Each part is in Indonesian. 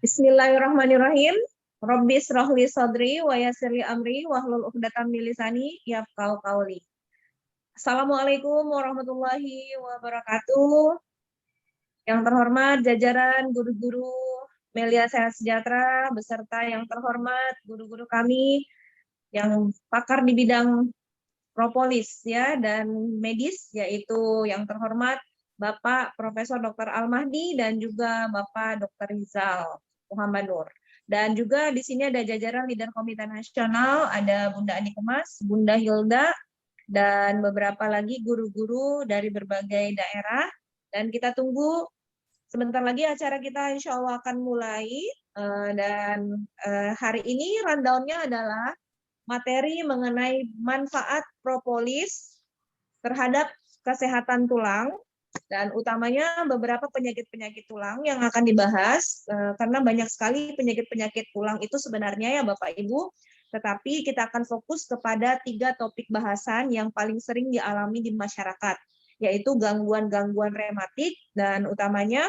Bismillahirrahmanirrahim. Rabbi shrahli sadri wa yassirli amri wahlul 'uqdatam min lisani yafqahu qawli. Assalamualaikum warahmatullahi wabarakatuh. Yang terhormat jajaran guru-guru Melia Sehat Sejahtera beserta yang terhormat guru-guru kami yang pakar di bidang propolis ya dan medis, yaitu yang terhormat Bapak Profesor Dr. Al-Mahdi dan juga Bapak Dr. Rizal Muhammad Nur. Dan juga di sini ada jajaran leader Komite Nasional, ada Bunda Ani Kemas, Bunda Hilda, dan beberapa lagi guru-guru dari berbagai daerah. Dan kita tunggu sebentar lagi acara kita insya Allah akan mulai. Dan hari ini rundown-nya adalah materi mengenai manfaat propolis terhadap kesehatan tulang, dan utamanya beberapa penyakit-penyakit tulang yang akan dibahas, karena banyak sekali penyakit-penyakit tulang itu sebenarnya ya Bapak Ibu, tetapi kita akan fokus kepada 3 topik bahasan yang paling sering dialami di masyarakat, yaitu gangguan-gangguan rematik dan utamanya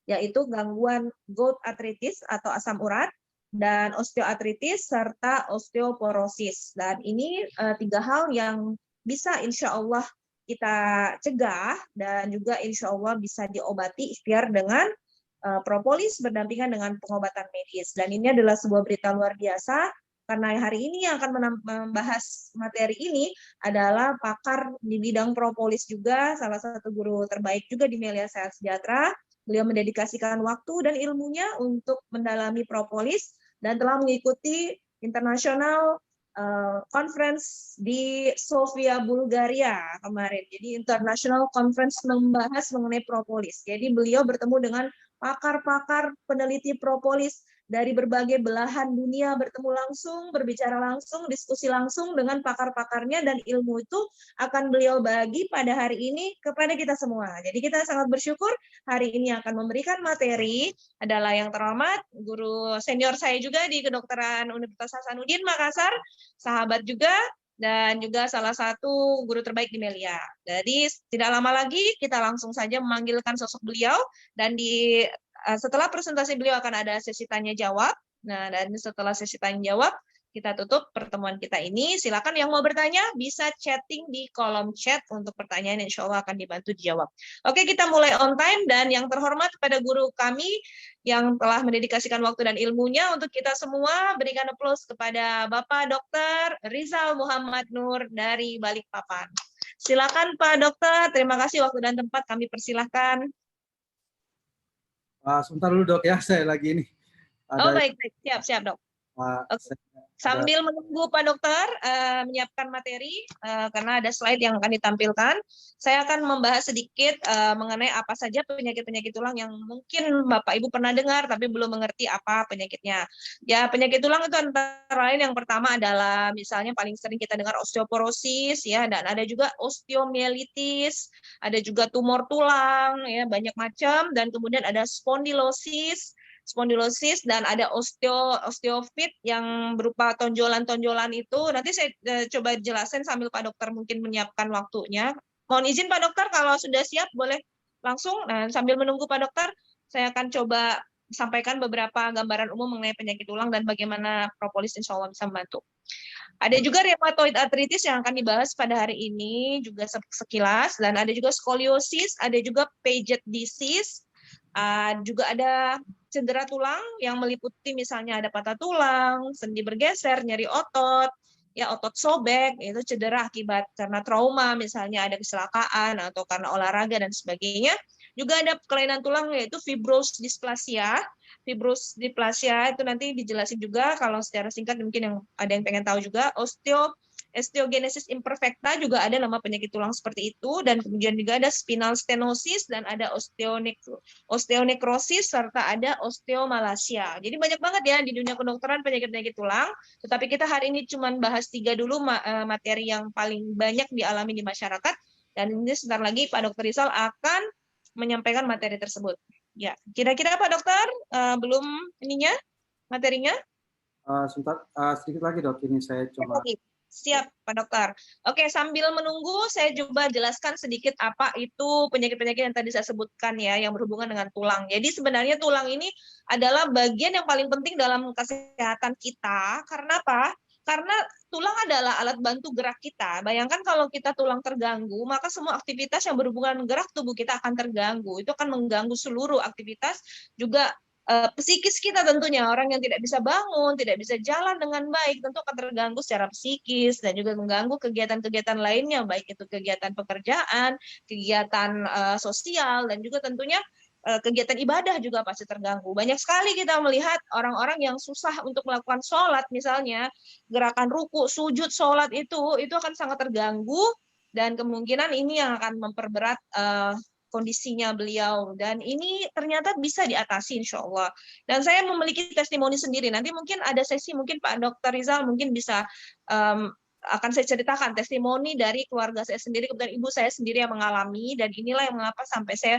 yaitu gangguan gout arthritis atau asam urat, dan osteoartritis serta osteoporosis. Dan ini 3 hal yang bisa insya Allah kita cegah dan juga insya Allah bisa diobati ikhtiar dengan propolis berdampingan dengan pengobatan medis. Dan ini adalah sebuah berita luar biasa karena hari ini yang akan membahas materi ini adalah pakar di bidang propolis juga, salah satu guru terbaik juga di Melia Sehat Sejahtera. Beliau mendedikasikan waktu dan ilmunya untuk mendalami propolis dan telah mengikuti internasional conference di Sofia, Bulgaria kemarin. Jadi international conference membahas mengenai propolis. Jadi beliau bertemu dengan pakar-pakar peneliti propolis dari berbagai belahan dunia, bertemu langsung, berbicara langsung, diskusi langsung dengan pakar-pakarnya, dan ilmu itu akan beliau bagi pada hari ini kepada kita semua. Jadi kita sangat bersyukur hari ini akan memberikan materi adalah yang terhormat guru senior saya juga di Kedokteran Universitas Hasanuddin Makassar, sahabat juga, dan juga salah satu guru terbaik di Melia. Jadi tidak lama lagi kita langsung saja memanggilkan sosok beliau, dan setelah presentasi beliau akan ada sesi tanya jawab. Nah, dan setelah sesi tanya jawab kita tutup pertemuan kita ini. Silakan yang mau bertanya bisa chatting di kolom chat untuk pertanyaan, insya Allah akan dibantu dijawab. Oke, kita mulai on time, dan yang terhormat kepada guru kami yang telah mendedikasikan waktu dan ilmunya untuk kita semua, berikan aplaus kepada Bapak Dr. Rizal Muhammad Nur dari Balikpapan. Silakan Pak Dokter, terima kasih waktu dan tempat kami persilahkan. Sebentar dulu dok ya, saya lagi ini. Baik, siap dok. Sambil menunggu Pak Dokter menyiapkan materi, karena ada slide yang akan ditampilkan, saya akan membahas sedikit mengenai apa saja penyakit-penyakit tulang yang mungkin Bapak Ibu pernah dengar tapi belum mengerti apa penyakitnya. Ya, penyakit tulang itu antara lain yang pertama adalah misalnya paling sering kita dengar osteoporosis ya, dan ada juga osteomielitis, ada juga tumor tulang ya, banyak macam, dan kemudian ada spondylosis, dan ada osteofit yang berupa tonjolan-tonjolan itu. Nanti saya coba jelasin sambil Pak Dokter mungkin menyiapkan waktunya. Mohon izin Pak Dokter, kalau sudah siap boleh langsung. Nah, sambil menunggu Pak Dokter, saya akan coba sampaikan beberapa gambaran umum mengenai penyakit tulang dan bagaimana propolis insya Allah bisa membantu. Ada juga rheumatoid arthritis yang akan dibahas pada hari ini juga sekilas, dan ada juga skoliosis, ada juga Paget disease, juga ada cedera tulang yang meliputi misalnya ada patah tulang, sendi bergeser, nyeri otot, ya otot sobek, itu cedera akibat karena trauma, misalnya ada kecelakaan atau karena olahraga dan sebagainya. Juga ada kelainan tulang yaitu fibrous dysplasia. Fibrous dysplasia itu nanti dijelasin juga kalau secara singkat, mungkin yang ada yang pengen tahu juga. Osteogenesis imperfecta juga ada nama penyakit tulang seperti itu, dan kemudian juga ada spinal stenosis, dan ada osteonekrosis, serta ada osteomalacia. Jadi banyak banget ya di dunia kedokteran penyakit-penyakit tulang, tetapi kita hari ini cuma bahas 3 dulu materi yang paling banyak dialami di masyarakat, dan ini sebentar lagi Pak Dr. Rizal akan menyampaikan materi tersebut. Ya, kira-kira Pak Dokter belum ininya materinya? Sebentar, sedikit lagi dok, ini saya coba. Siap, Pak Dokter. Oke, sambil menunggu, saya coba jelaskan sedikit apa itu penyakit-penyakit yang tadi saya sebutkan ya, yang berhubungan dengan tulang. Jadi sebenarnya tulang ini adalah bagian yang paling penting dalam kesehatan kita. Karena apa? Karena tulang adalah alat bantu gerak kita. Bayangkan kalau kita tulang terganggu, maka semua aktivitas yang berhubungan gerak tubuh kita akan terganggu. Itu akan mengganggu seluruh aktivitas, juga psikis kita tentunya. Orang yang tidak bisa bangun, tidak bisa jalan dengan baik, tentu akan terganggu secara psikis dan juga mengganggu kegiatan-kegiatan lainnya, baik itu kegiatan pekerjaan, kegiatan sosial, dan juga tentunya kegiatan ibadah juga pasti terganggu. Banyak sekali kita melihat orang-orang yang susah untuk melakukan sholat, misalnya gerakan ruku, sujud, sholat itu akan sangat terganggu, dan kemungkinan ini yang akan memperberat kondisinya beliau, dan ini ternyata bisa diatasi insya Allah. Dan saya memiliki testimoni sendiri. Nanti mungkin ada sesi, mungkin Pak Dr. Rizal mungkin bisa akan saya ceritakan testimoni dari keluarga saya sendiri, kemudian ibu saya sendiri yang mengalami, dan inilah yang mengapa sampai saya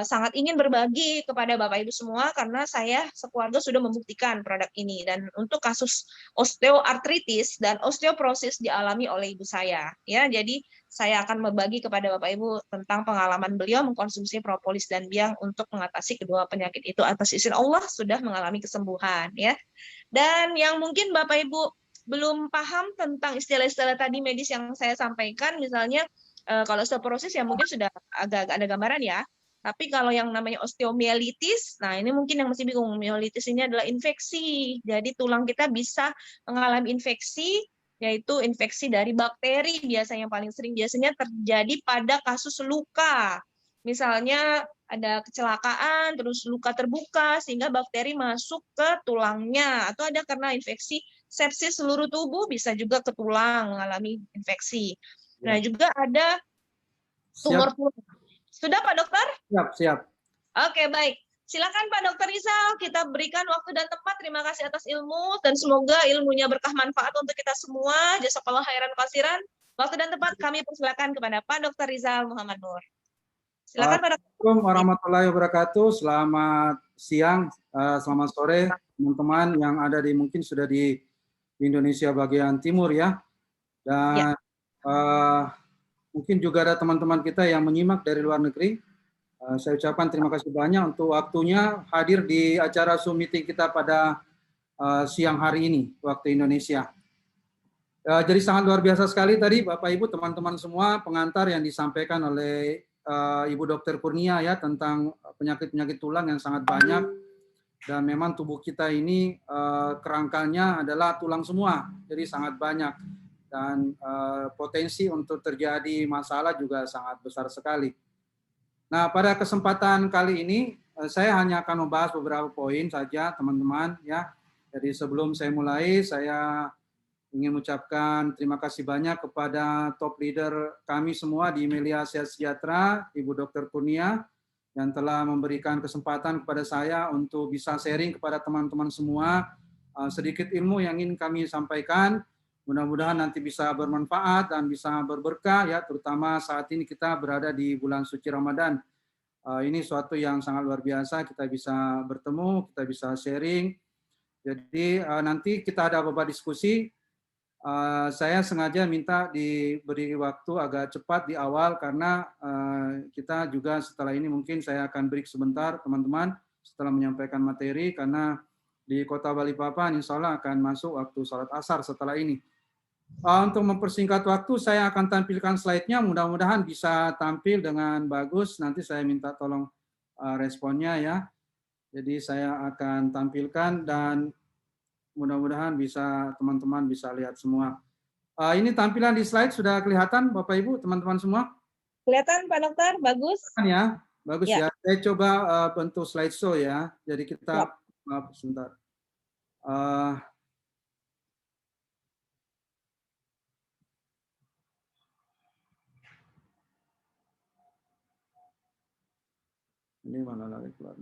sangat ingin berbagi kepada Bapak Ibu semua, karena saya sekeluarga sudah membuktikan produk ini. Dan untuk kasus osteoartritis dan osteoporosis dialami oleh ibu saya, ya. Jadi saya akan membagi kepada Bapak Ibu tentang pengalaman beliau mengkonsumsi propolis dan biang untuk mengatasi kedua penyakit itu. Atas izin Allah sudah mengalami kesembuhan, ya. Dan yang mungkin Bapak Ibu belum paham tentang istilah-istilah tadi medis yang saya sampaikan, misalnya kalau osteoporosis ya mungkin sudah agak ada gambaran ya. Tapi kalau yang namanya osteomielitis, nah ini mungkin yang masih bingung. Mielitis ini adalah infeksi. Jadi tulang kita bisa mengalami infeksi, yaitu infeksi dari bakteri biasanya, yang paling sering biasanya terjadi pada kasus luka. Misalnya ada kecelakaan, terus luka terbuka, sehingga bakteri masuk ke tulangnya. Atau ada karena infeksi sepsis seluruh tubuh, bisa juga ke tulang mengalami infeksi. Nah, Ya. juga ada tumor Siap, tulang. Sudah Pak Dokter? siap, siap. Oke, baik. Silakan Pak Dokter Rizal, kita berikan waktu dan tempat. Terima kasih atas ilmu, dan semoga ilmunya berkah manfaat untuk kita semua. Jazakallah khairan kasiran. Waktu dan tempat kami persilakan kepada Pak Dokter Rizal Muhammad Nur. Silakan Pak Dokter. Assalamualaikum warahmatullahi wabarakatuh. Selamat siang, selamat sore teman-teman yang ada di mungkin sudah di Indonesia bagian timur ya. Ya. Dan mungkin juga ada teman-teman kita yang menyimak dari luar negeri. Saya ucapkan terima kasih banyak untuk waktunya hadir di acara Zoom meeting kita pada siang hari ini waktu Indonesia. Jadi sangat luar biasa sekali tadi Bapak Ibu teman-teman semua pengantar yang disampaikan oleh Ibu Dokter Kurnia ya tentang penyakit-penyakit tulang yang sangat banyak, dan memang tubuh kita ini kerangkanya adalah tulang semua, jadi sangat banyak, dan potensi untuk terjadi masalah juga sangat besar sekali. Nah, pada kesempatan kali ini saya hanya akan membahas beberapa poin saja teman-teman ya. Jadi sebelum saya mulai, saya ingin mengucapkan terima kasih banyak kepada top leader kami semua di Melia Sehat Sejahtera, Ibu Dr. Kurnia, yang telah memberikan kesempatan kepada saya untuk bisa sharing kepada teman-teman semua sedikit ilmu yang ingin kami sampaikan. Mudah-mudahan nanti bisa bermanfaat dan bisa berberkah ya, terutama saat ini kita berada di bulan suci Ramadan. Ini suatu yang sangat luar biasa, kita bisa bertemu, kita bisa sharing. Jadi nanti kita ada beberapa diskusi. Saya sengaja minta diberi waktu agak cepat di awal karena kita juga setelah ini mungkin saya akan break sebentar teman-teman setelah menyampaikan materi, karena di Kota Balikpapan insya Allah akan masuk waktu salat asar setelah ini. Untuk mempersingkat waktu saya akan tampilkan slide-nya, mudah-mudahan bisa tampil dengan bagus. Nanti saya minta tolong responnya ya. Jadi saya akan tampilkan dan mudah-mudahan bisa teman-teman bisa lihat semua. Ini tampilan di slide sudah kelihatan Bapak Ibu, teman-teman semua? Kelihatan Pak Dokter, bagus. Ya, bagus Ya. ya. Saya coba bentuk slideshow ya. Jadi kita, Ya. maaf sebentar. Ini mana lagi keluar.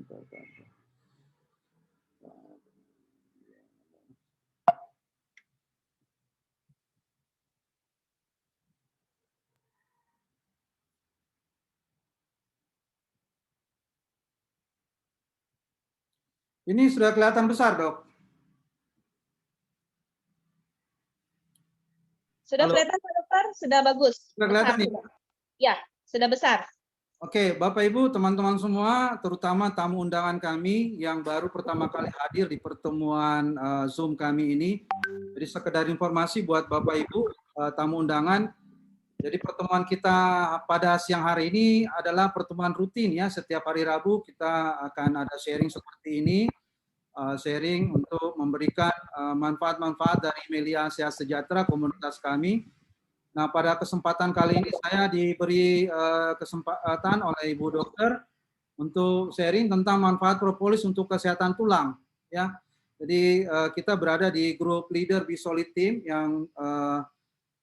Ini sudah kelihatan besar, Dok. Sudah Halo. kelihatan Pak Dokter? Sudah bagus. Sudah kelihatan nih? Ya, sudah besar. Oke, Bapak Ibu, teman-teman semua, terutama tamu undangan kami yang baru pertama kali hadir di pertemuan Zoom kami ini. Jadi sekedar informasi buat Bapak Ibu, tamu undangan. Jadi pertemuan kita pada siang hari ini adalah pertemuan rutin ya. Setiap hari Rabu kita akan ada sharing seperti ini. Sharing untuk memberikan manfaat-manfaat dari Melia Sehat Sejahtera komunitas kami. Nah, pada kesempatan kali ini saya diberi kesempatan oleh Ibu Dokter untuk sharing tentang manfaat propolis untuk kesehatan tulang. Ya, jadi kita berada di grup leader Be Solid Team yang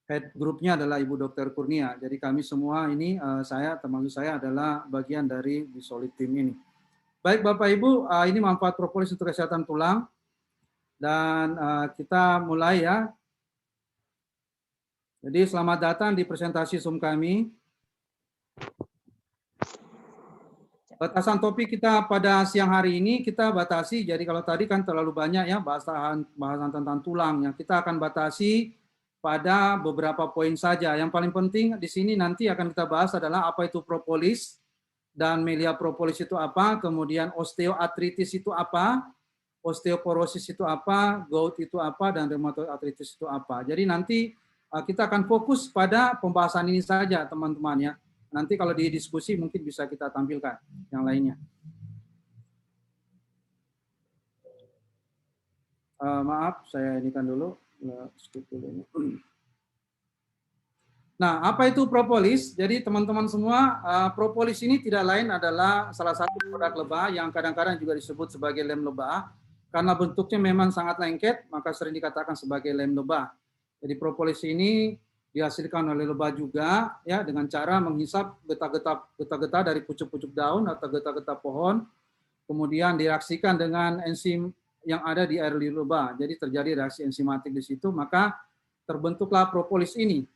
head grupnya adalah Ibu Dokter Kurnia. Jadi kami semua ini termasuk saya adalah bagian dari Be Solid Team ini. Baik Bapak Ibu, ini manfaat propolis untuk kesehatan tulang dan kita mulai ya. Jadi selamat datang di presentasi Zoom kami. Batasan topik kita pada siang hari ini kita batasi, jadi kalau tadi kan terlalu banyak ya bahasan tentang tulang, yang kita akan batasi pada beberapa poin saja. Yang paling penting di sini nanti akan kita bahas adalah apa itu propolis dan melia propolis itu apa, kemudian osteoartritis itu apa, osteoporosis itu apa, gout itu apa, dan rheumatoid arthritis itu apa. Jadi nanti kita akan fokus pada pembahasan ini saja teman-teman ya. Nanti kalau di diskusi mungkin bisa kita tampilkan yang lainnya. Maaf, saya inikan dulu. Skip dulu ini. Nah, apa itu propolis? Jadi teman-teman semua, propolis ini tidak lain adalah salah satu produk lebah yang kadang-kadang juga disebut sebagai lem lebah. Karena bentuknya memang sangat lengket, maka sering dikatakan sebagai lem lebah. Jadi propolis ini dihasilkan oleh lebah juga ya dengan cara menghisap getah-getah dari pucuk-pucuk daun atau getah-getah pohon, kemudian direaksikan dengan enzim yang ada di air liur lebah. Jadi terjadi reaksi enzimatik di situ, maka terbentuklah propolis ini.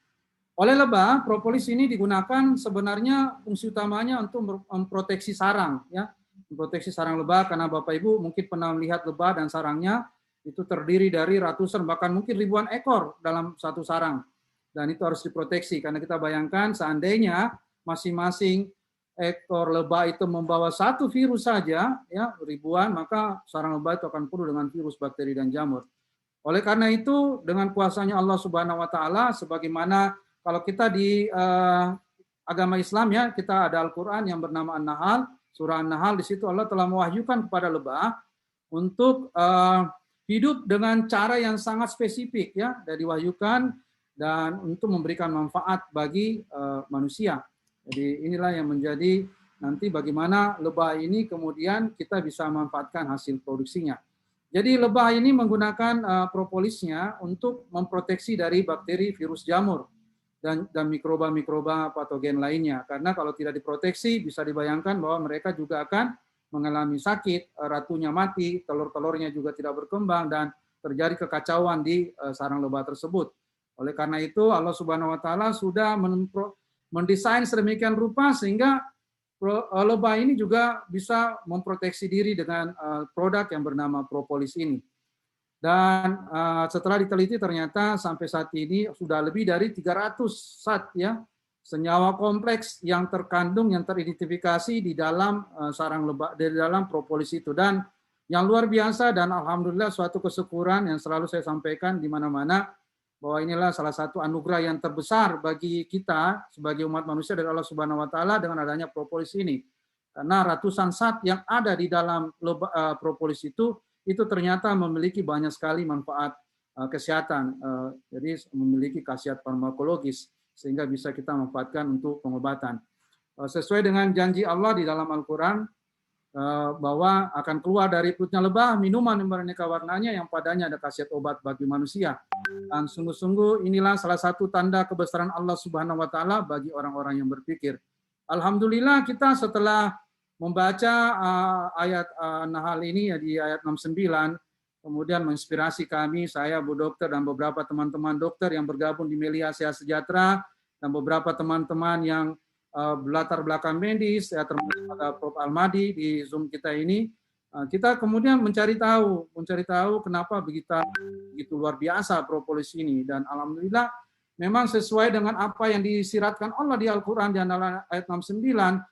Oleh lebah, propolis ini digunakan sebenarnya fungsi utamanya untuk memproteksi sarang ya. Memproteksi sarang lebah karena Bapak Ibu mungkin pernah melihat lebah dan sarangnya itu terdiri dari ratusan bahkan mungkin ribuan ekor dalam satu sarang. Dan itu harus diproteksi karena kita bayangkan seandainya masing-masing ekor lebah itu membawa satu virus saja ya ribuan, maka sarang lebah itu akan penuh dengan virus, bakteri dan jamur. Oleh karena itu dengan kuasanya Allah Subhanahu wa taala, sebagaimana kalau kita di agama Islam ya, kita ada Al-Qur'an yang bernama An-Nahl, surah An-Nahl, di situ Allah telah mewahyukan kepada lebah untuk hidup dengan cara yang sangat spesifik ya, dan diwahyukan dan untuk memberikan manfaat bagi manusia. Jadi inilah yang menjadi nanti bagaimana lebah ini kemudian kita bisa manfaatkan hasil produksinya. Jadi lebah ini menggunakan propolisnya untuk memproteksi dari bakteri, virus, jamur dan mikroba-mikroba patogen lainnya. Karena kalau tidak diproteksi bisa dibayangkan bahwa mereka juga akan mengalami sakit, ratunya mati, telur-telurnya juga tidak berkembang, dan terjadi kekacauan di sarang lebah tersebut. Oleh karena itu Allah Subhanahu wa taala sudah mendesain sedemikian rupa sehingga lebah ini juga bisa memproteksi diri dengan produk yang bernama propolis ini. Dan setelah diteliti ternyata sampai saat ini sudah lebih dari 300 zat ya senyawa kompleks yang terkandung, yang teridentifikasi di dalam sarang lebah, di dalam propolis itu. Dan yang luar biasa dan alhamdulillah suatu kesyukuran yang selalu saya sampaikan di mana-mana, bahwa inilah salah satu anugerah yang terbesar bagi kita sebagai umat manusia dari Allah Subhanahu wa taala dengan adanya propolis ini. Karena ratusan zat yang ada di dalam propolis itu ternyata memiliki banyak sekali manfaat kesehatan. Jadi memiliki khasiat farmakologis sehingga bisa kita manfaatkan untuk pengobatan. Sesuai dengan janji Allah di dalam Al-Quran, bahwa akan keluar dari perutnya lebah minuman yang beraneka warnanya yang padanya ada khasiat obat bagi manusia. Dan sungguh-sungguh inilah salah satu tanda kebesaran Allah Subhanahu wa taala bagi orang-orang yang berpikir. Alhamdulillah kita setelah membaca ayat Nahl ini ya di ayat 69, kemudian menginspirasi kami, saya, Bu Dokter, dan beberapa teman-teman dokter yang bergabung di Melia Sehat Sejahtera, dan beberapa teman-teman yang berlatar belakang medis, ya, termasuk ada Prof. Almadi di Zoom kita ini, kita kemudian mencari tahu kenapa begitu luar biasa propolis ini. Dan alhamdulillah memang sesuai dengan apa yang disiratkan Allah di Al-Quran di antara ayat 69,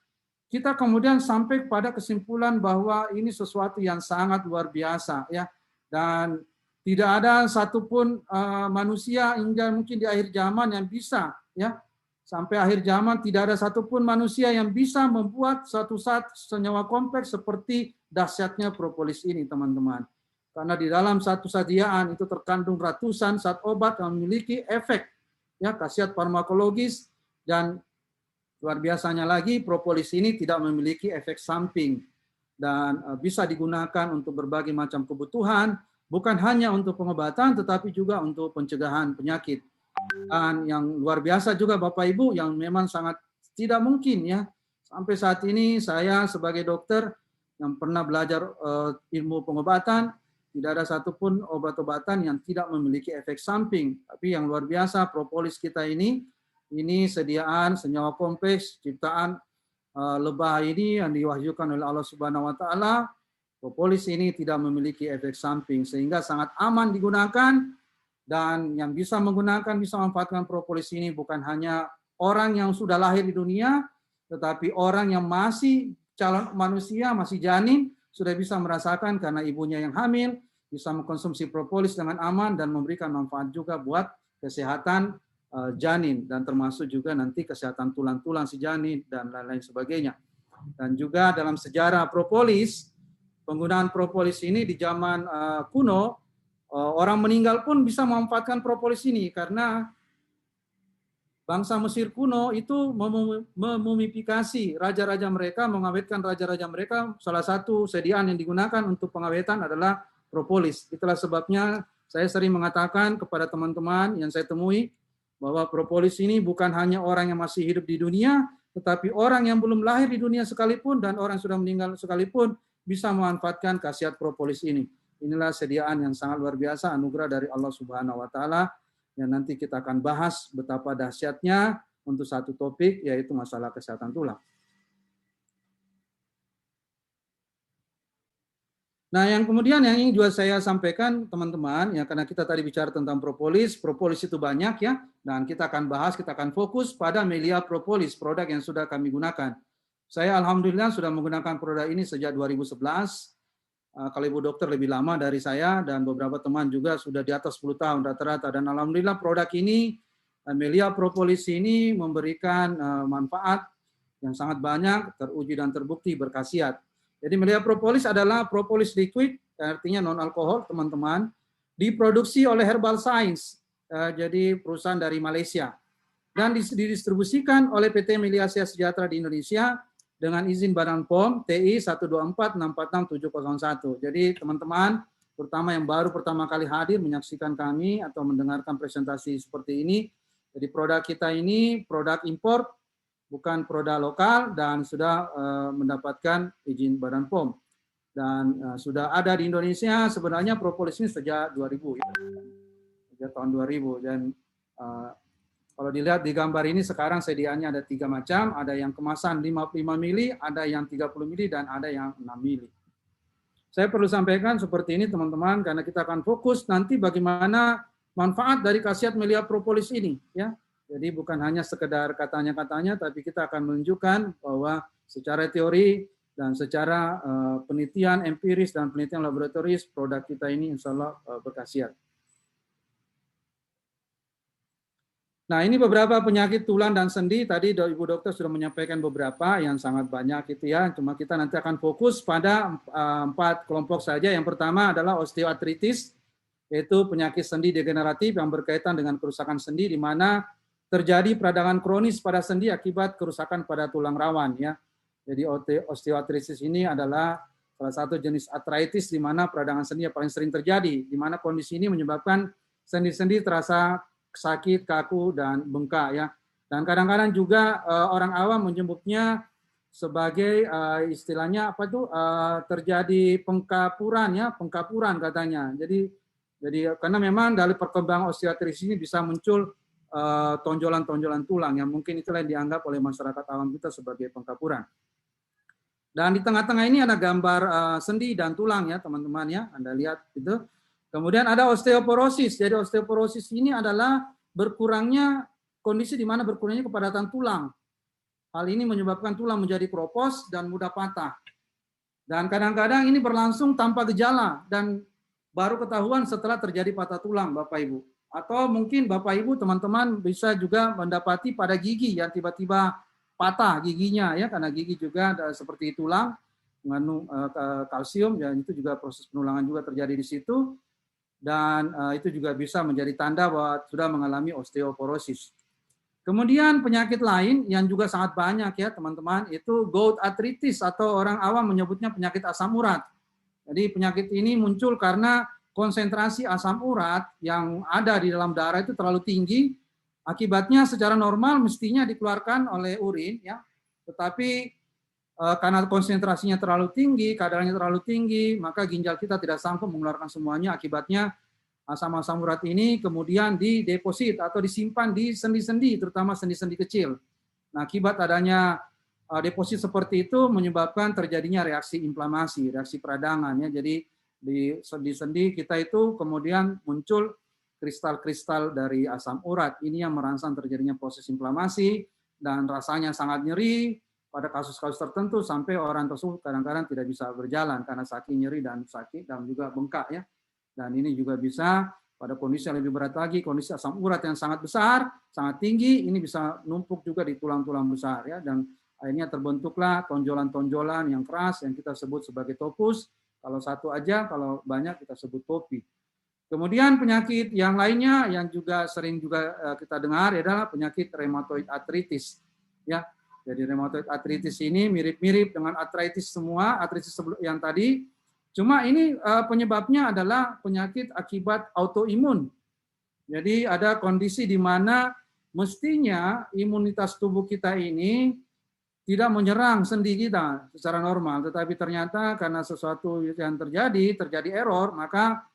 kita kemudian sampai pada kesimpulan bahwa ini sesuatu yang sangat luar biasa, ya, dan tidak ada satupun manusia hingga mungkin di akhir zaman yang bisa, ya, sampai akhir zaman tidak ada satupun manusia yang bisa membuat suatu zat senyawa kompleks seperti dahsyatnya propolis ini, teman-teman. Karena di dalam satu sajian itu terkandung ratusan zat obat yang memiliki efek, ya, khasiat farmakologis, dan luar biasanya lagi propolis ini tidak memiliki efek samping dan bisa digunakan untuk berbagai macam kebutuhan, bukan hanya untuk pengobatan tetapi juga untuk pencegahan penyakit. Dan yang luar biasa juga Bapak Ibu, yang memang sangat tidak mungkin, ya, sampai saat ini saya sebagai dokter yang pernah belajar ilmu pengobatan, tidak ada satupun obat-obatan yang tidak memiliki efek samping. Tapi yang luar biasa propolis kita ini sediaan senyawa kompleks ciptaan lebah ini yang diwahyukan oleh Allah Subhanahu wa taala. Propolis ini tidak memiliki efek samping sehingga sangat aman digunakan, dan yang bisa menggunakan, bisa memanfaatkan propolis ini bukan hanya orang yang sudah lahir di dunia, tetapi orang yang masih calon manusia, masih janin, sudah bisa merasakan karena ibunya yang hamil, bisa mengkonsumsi propolis dengan aman dan memberikan manfaat juga buat kesehatan janin, dan termasuk juga nanti kesehatan tulang-tulang si janin dan lain-lain sebagainya. Dan juga dalam sejarah propolis, penggunaan propolis ini di zaman kuno, orang meninggal pun bisa memanfaatkan propolis ini karena bangsa Mesir kuno itu memumifikasi raja-raja mereka, mengawetkan raja-raja mereka. Salah satu sediaan yang digunakan untuk pengawetan adalah propolis. Itulah sebabnya saya sering mengatakan kepada teman-teman yang saya temui bahwa propolis ini bukan hanya orang yang masih hidup di dunia, tetapi orang yang belum lahir di dunia sekalipun dan orang yang sudah meninggal sekalipun bisa memanfaatkan khasiat propolis ini. Inilah sediaan yang sangat luar biasa, anugerah dari Allah Subhanahu wa taala, yang nanti kita akan bahas betapa dahsyatnya untuk satu topik, yaitu masalah kesehatan tulang. Nah, yang kemudian yang ingin juga saya sampaikan teman-teman, ya, karena kita tadi bicara tentang propolis itu banyak, ya, dan kita akan bahas, kita akan fokus pada Melia Propolis, produk yang sudah kami gunakan. Saya alhamdulillah sudah menggunakan produk ini sejak 2011. Kalau Ibu Dokter lebih lama dari saya, dan beberapa teman juga sudah di atas 10 tahun rata-rata. Dan alhamdulillah produk ini, Melia Propolis ini memberikan manfaat yang sangat banyak, teruji dan terbukti berkhasiat. Jadi Melia Propolis adalah propolis liquid, artinya non-alkohol, teman-teman, diproduksi oleh Herbal Science, jadi perusahaan dari Malaysia, dan didistribusikan oleh PT Melia Sejahtera di Indonesia dengan izin Badan POM TI 124646701. Jadi teman-teman, terutama yang baru pertama kali hadir menyaksikan kami atau mendengarkan presentasi seperti ini, jadi produk kita ini produk impor, bukan produk lokal, dan sudah mendapatkan izin Badan POM. Dan sudah ada di Indonesia sebenarnya propolis ini sejak 2000, ya. Sejak tahun 2000. Dan kalau dilihat di gambar ini sekarang sediaannya ada 3 macam, ada yang kemasan 55 mili, ada yang 30 mili, dan ada yang 6 mili. Saya perlu sampaikan seperti ini teman-teman, karena kita akan fokus nanti bagaimana manfaat dari khasiat Melia Propolis ini, ya. Jadi bukan hanya sekedar katanya-katanya, tapi kita akan menunjukkan bahwa secara teori dan secara penelitian empiris dan penelitian laboratoris, produk kita ini insya Allah berkhasiat. Nah, ini beberapa penyakit tulang dan sendi. Tadi Ibu Dokter sudah menyampaikan beberapa yang sangat banyak itu, ya. Cuma kita nanti akan fokus pada 4 kelompok saja. Yang pertama adalah osteoartritis, yaitu penyakit sendi degeneratif yang berkaitan dengan kerusakan sendi, di mana terjadi peradangan kronis pada sendi akibat kerusakan pada tulang rawan, ya. Jadi osteoartritis ini adalah salah satu jenis artritis di mana peradangan sendi yang paling sering terjadi, di mana kondisi ini menyebabkan sendi-sendi terasa sakit, kaku, dan bengkak, ya. Dan kadang-kadang juga orang awam menyebutnya sebagai istilahnya apa itu terjadi pengkapuran, ya, pengkapuran katanya. Jadi karena memang dari perkembangan osteoartritis ini bisa muncul tonjolan-tonjolan tulang yang mungkin itulah yang dianggap oleh masyarakat awam kita sebagai pengkapuran. Dan di tengah-tengah ini ada gambar sendi dan tulang, ya teman-teman, ya. Anda lihat itu. Kemudian ada osteoporosis. Jadi osteoporosis ini adalah berkurangnya kondisi di mana berkurangnya kepadatan tulang. Hal ini menyebabkan tulang menjadi kropos dan mudah patah. Dan kadang-kadang ini berlangsung tanpa gejala dan baru ketahuan setelah terjadi patah tulang, Bapak Ibu. Atau mungkin Bapak Ibu teman-teman bisa juga mendapati pada gigi yang tiba-tiba patah giginya ya, karena gigi juga seperti tulang mengandung kalsium, dan itu juga proses penulangan juga terjadi di situ, dan itu juga bisa menjadi tanda bahwa sudah mengalami osteoporosis. Kemudian penyakit lain yang juga sangat banyak ya teman-teman, itu gout arthritis atau orang awam menyebutnya penyakit asam urat. Jadi penyakit ini muncul karena konsentrasi asam urat yang ada di dalam darah itu terlalu tinggi. Akibatnya secara normal mestinya dikeluarkan oleh urin ya, tetapi karena konsentrasinya terlalu tinggi, kadarnya terlalu tinggi, maka ginjal kita tidak sanggup mengeluarkan semuanya. Akibatnya asam-asam urat ini kemudian dideposit atau disimpan di sendi-sendi, terutama sendi-sendi kecil. Nah, akibat adanya deposit seperti itu menyebabkan terjadinya reaksi inflamasi, reaksi peradangan ya. Jadi di sendi-sendi kita itu kemudian muncul kristal-kristal dari asam urat. Ini yang merangsang terjadinya proses inflamasi dan rasanya sangat nyeri. Pada kasus-kasus tertentu sampai orang tersebut kadang-kadang tidak bisa berjalan karena saking nyeri dan sakit dan juga bengkak ya. Dan ini juga bisa pada kondisi yang lebih berat lagi, kondisi asam urat yang sangat besar, sangat tinggi, ini bisa numpuk juga di tulang-tulang besar ya, dan akhirnya terbentuklah tonjolan-tonjolan yang keras yang kita sebut sebagai topus. Kalau satu aja, kalau banyak kita sebut topi. Kemudian penyakit yang lainnya yang juga sering juga kita dengar adalah penyakit rheumatoid arthritis ya. Jadi rheumatoid arthritis ini mirip-mirip dengan arthritis semua, arthritis yang tadi. Cuma ini penyebabnya adalah penyakit akibat autoimun. Jadi ada kondisi di mana mestinya imunitas tubuh kita ini tidak menyerang sendi kita secara normal, tetapi ternyata karena sesuatu yang terjadi error, maka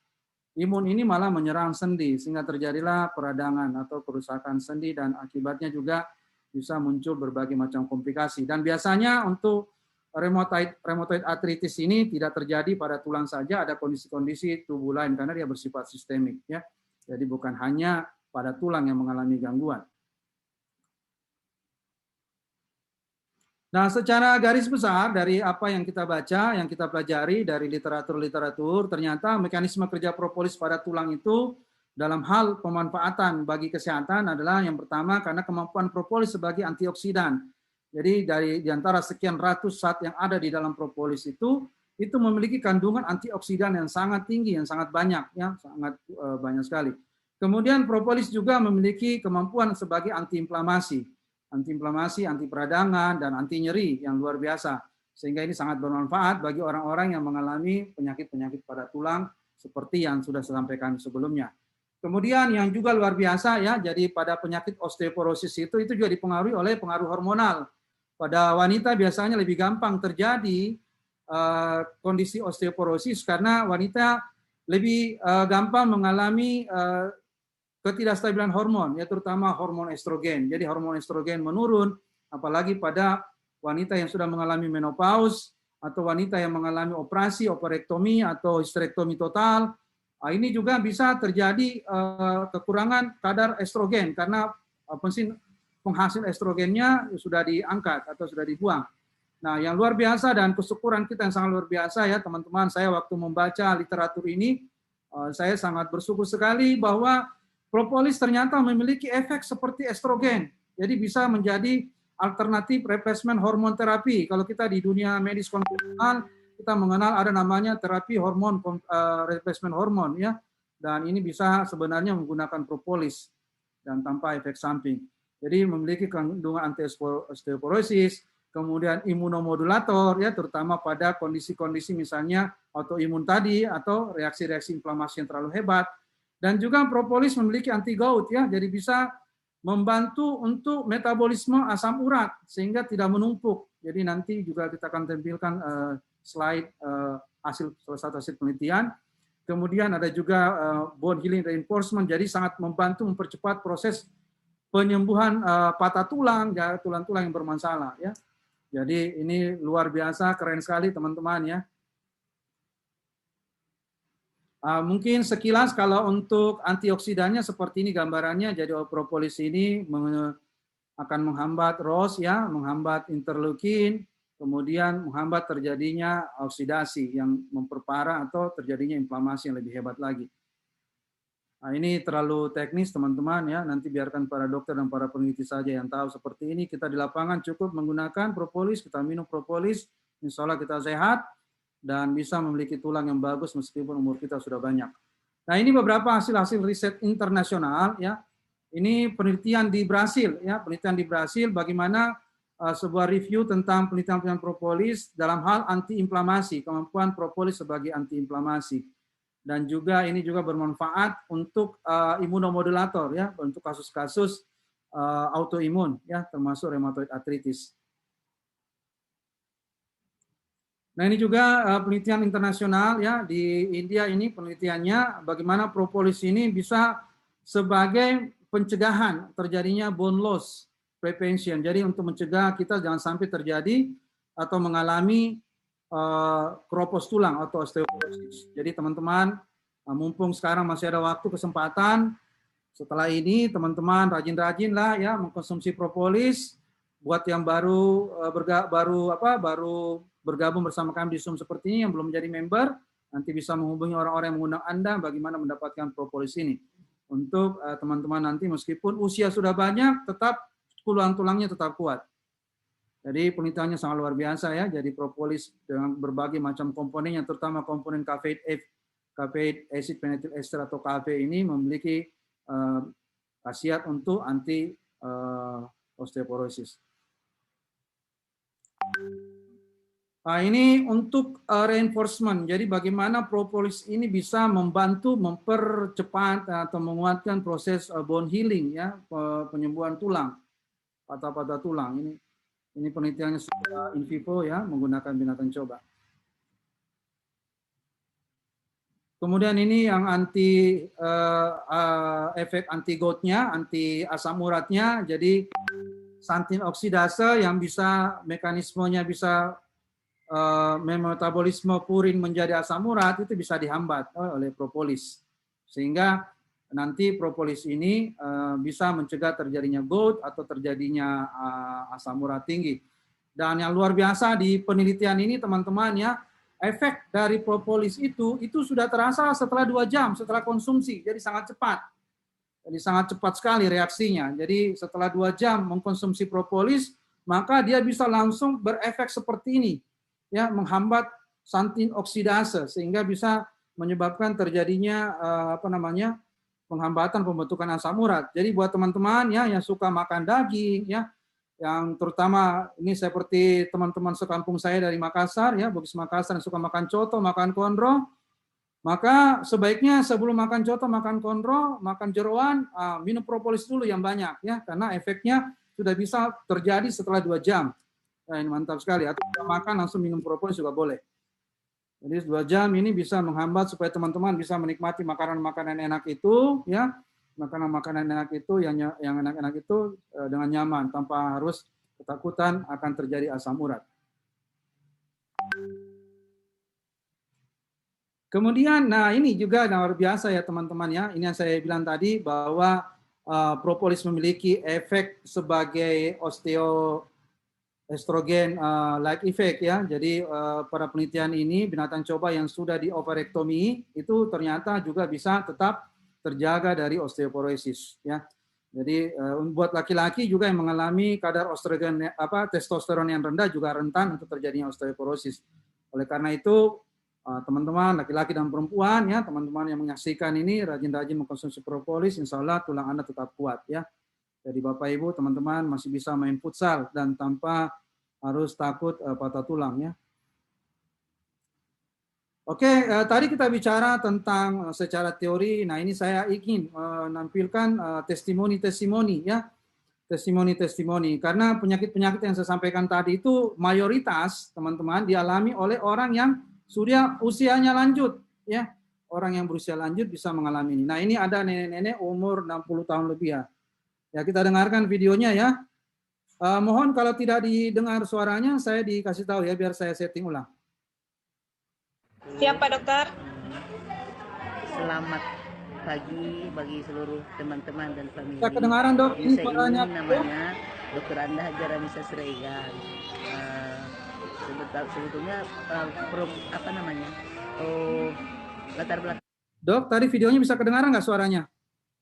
imun ini malah menyerang sendi, sehingga terjadilah peradangan atau kerusakan sendi, dan akibatnya juga bisa muncul berbagai macam komplikasi. Dan biasanya untuk rheumatoid arthritis ini tidak terjadi pada tulang saja, ada kondisi-kondisi tubuh lain karena dia bersifat sistemik ya. Jadi bukan hanya pada tulang yang mengalami gangguan. Nah, secara garis besar dari apa yang kita baca, yang kita pelajari dari literatur-literatur, ternyata mekanisme kerja propolis pada tulang itu dalam hal pemanfaatan bagi kesehatan adalah yang pertama karena kemampuan propolis sebagai antioksidan. Jadi di antara sekian ratus zat yang ada di dalam propolis itu memiliki kandungan antioksidan yang sangat tinggi, yang sangat banyak, ya, sangat banyak sekali. Kemudian propolis juga memiliki kemampuan sebagai antiinflamasi, anti peradangan, dan anti nyeri yang luar biasa. Sehingga ini sangat bermanfaat bagi orang-orang yang mengalami penyakit-penyakit pada tulang seperti yang sudah saya sampaikan sebelumnya. Kemudian yang juga luar biasa ya, jadi pada penyakit osteoporosis itu juga dipengaruhi oleh pengaruh hormonal. Pada wanita biasanya lebih gampang terjadi kondisi osteoporosis karena wanita lebih gampang mengalami ketidakstabilan hormon, ya terutama hormon estrogen. Jadi hormon estrogen menurun, apalagi pada wanita yang sudah mengalami menopause atau wanita yang mengalami operasi, operektomi atau histerektomi total. Ini juga bisa terjadi kekurangan kadar estrogen karena penghasil estrogennya sudah diangkat atau sudah dibuang. Nah, yang luar biasa dan kesyukuran kita yang sangat luar biasa ya teman-teman, saya waktu membaca literatur ini, saya sangat bersyukur sekali bahwa propolis ternyata memiliki efek seperti estrogen. Jadi bisa menjadi alternatif replacement hormon terapi. Kalau kita di dunia medis konvensional, kita mengenal ada namanya terapi hormon replacement hormon ya. Dan ini bisa sebenarnya menggunakan propolis dan tanpa efek samping. Jadi memiliki kandungan anti-osteoporosis, kemudian imunomodulator ya, terutama pada kondisi-kondisi misalnya autoimun tadi atau reaksi-reaksi inflamasi yang terlalu hebat. Dan juga propolis memiliki anti gout ya, jadi bisa membantu untuk metabolisme asam urat sehingga tidak menumpuk. Jadi nanti juga kita akan tampilkan slide salah satu hasil penelitian. Kemudian ada juga bone healing reinforcement, jadi sangat membantu mempercepat proses penyembuhan patah tulang, ya, tulang-tulang yang bermasalah ya. Jadi ini luar biasa, keren sekali teman-teman ya. Mungkin sekilas kalau untuk antioksidannya seperti ini gambarannya. Jadi propolis ini akan menghambat ROS ya, menghambat interleukin, kemudian menghambat terjadinya oksidasi yang memperparah atau terjadinya inflamasi yang lebih hebat lagi. Nah, ini terlalu teknis teman-teman ya, nanti biarkan para dokter dan para peneliti saja yang tahu seperti ini. Kita di lapangan cukup menggunakan propolis, kita minum propolis, insya Allah kita sehat dan bisa memiliki tulang yang bagus meskipun umur kita sudah banyak. Nah, ini beberapa hasil-hasil riset internasional ya. Ini penelitian di Brasil ya, penelitian di Brasil bagaimana sebuah review tentang penelitian propolis dalam hal antiinflamasi, kemampuan propolis sebagai antiinflamasi. Dan juga ini juga bermanfaat untuk imunomodulator ya, untuk kasus-kasus autoimun ya, termasuk rheumatoid arthritis. Nah, ini juga penelitian internasional ya, di India ini penelitiannya bagaimana propolis ini bisa sebagai pencegahan terjadinya bone loss prevention. Jadi untuk mencegah kita jangan sampai terjadi atau mengalami keropos tulang atau osteoporosis. Jadi teman-teman, mumpung sekarang masih ada waktu kesempatan, setelah ini teman-teman rajin-rajin lah ya mengkonsumsi propolis. Buat yang baru bergabung bersama kami di Zoom seperti ini yang belum menjadi member, nanti bisa menghubungi orang-orang yang mengundang Anda bagaimana mendapatkan propolis ini. Untuk teman-teman nanti meskipun usia sudah banyak, tetap tulangnya tetap kuat. Jadi penelitiannya sangat luar biasa ya. Jadi propolis dengan berbagai macam komponennya, terutama komponen caffeine acid phenylethyl ester atau KAP ini memiliki khasiat untuk anti osteoporosis. Nah, ini untuk reinforcement. Jadi bagaimana propolis ini bisa membantu mempercepat atau menguatkan proses bone healing ya, penyembuhan tulang, patah-patah tulang. Ini penelitiannya sudah in vivo ya, menggunakan binatang coba. Kemudian ini yang efek anti goutnya, anti asam uratnya. Jadi santin oksidase yang bisa mekanismenya bisa metabolisme purin menjadi asam urat itu bisa dihambat oleh propolis, sehingga nanti propolis ini bisa mencegah terjadinya gout atau terjadinya asam urat tinggi. Dan yang luar biasa di penelitian ini teman-teman ya, efek dari propolis itu sudah terasa setelah 2 jam setelah konsumsi, jadi sangat cepat. Jadi sangat cepat sekali reaksinya. Jadi setelah 2 jam mengkonsumsi propolis, maka dia bisa langsung berefek seperti ini. Ya, menghambat santin oksidase sehingga bisa menyebabkan terjadinya penghambatan pembentukan asam urat. Jadi buat teman-teman ya yang suka makan daging ya, yang terutama ini seperti teman-teman sekampung saya dari Makassar ya, Bugis Makassar yang suka makan coto, makan kondro, maka sebaiknya sebelum makan coto, makan kondro, makan jeroan, minum propolis dulu yang banyak ya, karena efeknya sudah bisa terjadi setelah 2 jam. Nah, ini mantap sekali. Atau makan langsung minum propolis juga boleh. Jadi 2 jam ini bisa menghambat supaya teman-teman bisa menikmati makanan-makanan enak itu, ya, makanan-makanan enak itu yang enak-enak itu dengan nyaman tanpa harus ketakutan akan terjadi asam urat. Kemudian, nah ini juga luar biasa ya teman-teman ya. Ini yang saya bilang tadi bahwa propolis memiliki efek sebagai estrogen like effect ya. Jadi pada penelitian ini binatang coba yang sudah di ovarektomi itu ternyata juga bisa tetap terjaga dari osteoporosis ya. Jadi buat laki-laki juga yang mengalami kadar testosteron yang rendah juga rentan untuk terjadinya osteoporosis. Oleh karena itu teman-teman laki-laki dan perempuan ya, teman-teman yang menyaksikan ini rajin-rajin mengkonsumsi propolis, insya Allah tulang Anda tetap kuat ya. Jadi Bapak Ibu, teman-teman masih bisa main futsal dan tanpa harus takut patah tulang ya. Oke, tadi kita bicara tentang secara teori. Nah, ini saya ingin menampilkan testimoni-testimoni ya. Testimoni-testimoni karena penyakit-penyakit yang saya sampaikan tadi itu mayoritas teman-teman dialami oleh orang yang sudah usianya lanjut ya. Orang yang berusia lanjut bisa mengalami ini. Nah, ini ada nenek-nenek umur 60 tahun lebih ya. Ya, kita dengarkan videonya ya. Mohon kalau tidak didengar suaranya, saya dikasih tahu ya, biar saya setting ulang. Siap Pak Dokter. Selamat pagi bagi seluruh teman-teman dan famili. Bisa kedengaran dok? Ini Saya suaranya. ini namanya Dr. Anda Hajara Misa Sregan. Sebetulnya apa namanya? Latar belakang. Dok, tadi videonya bisa kedengaran nggak suaranya?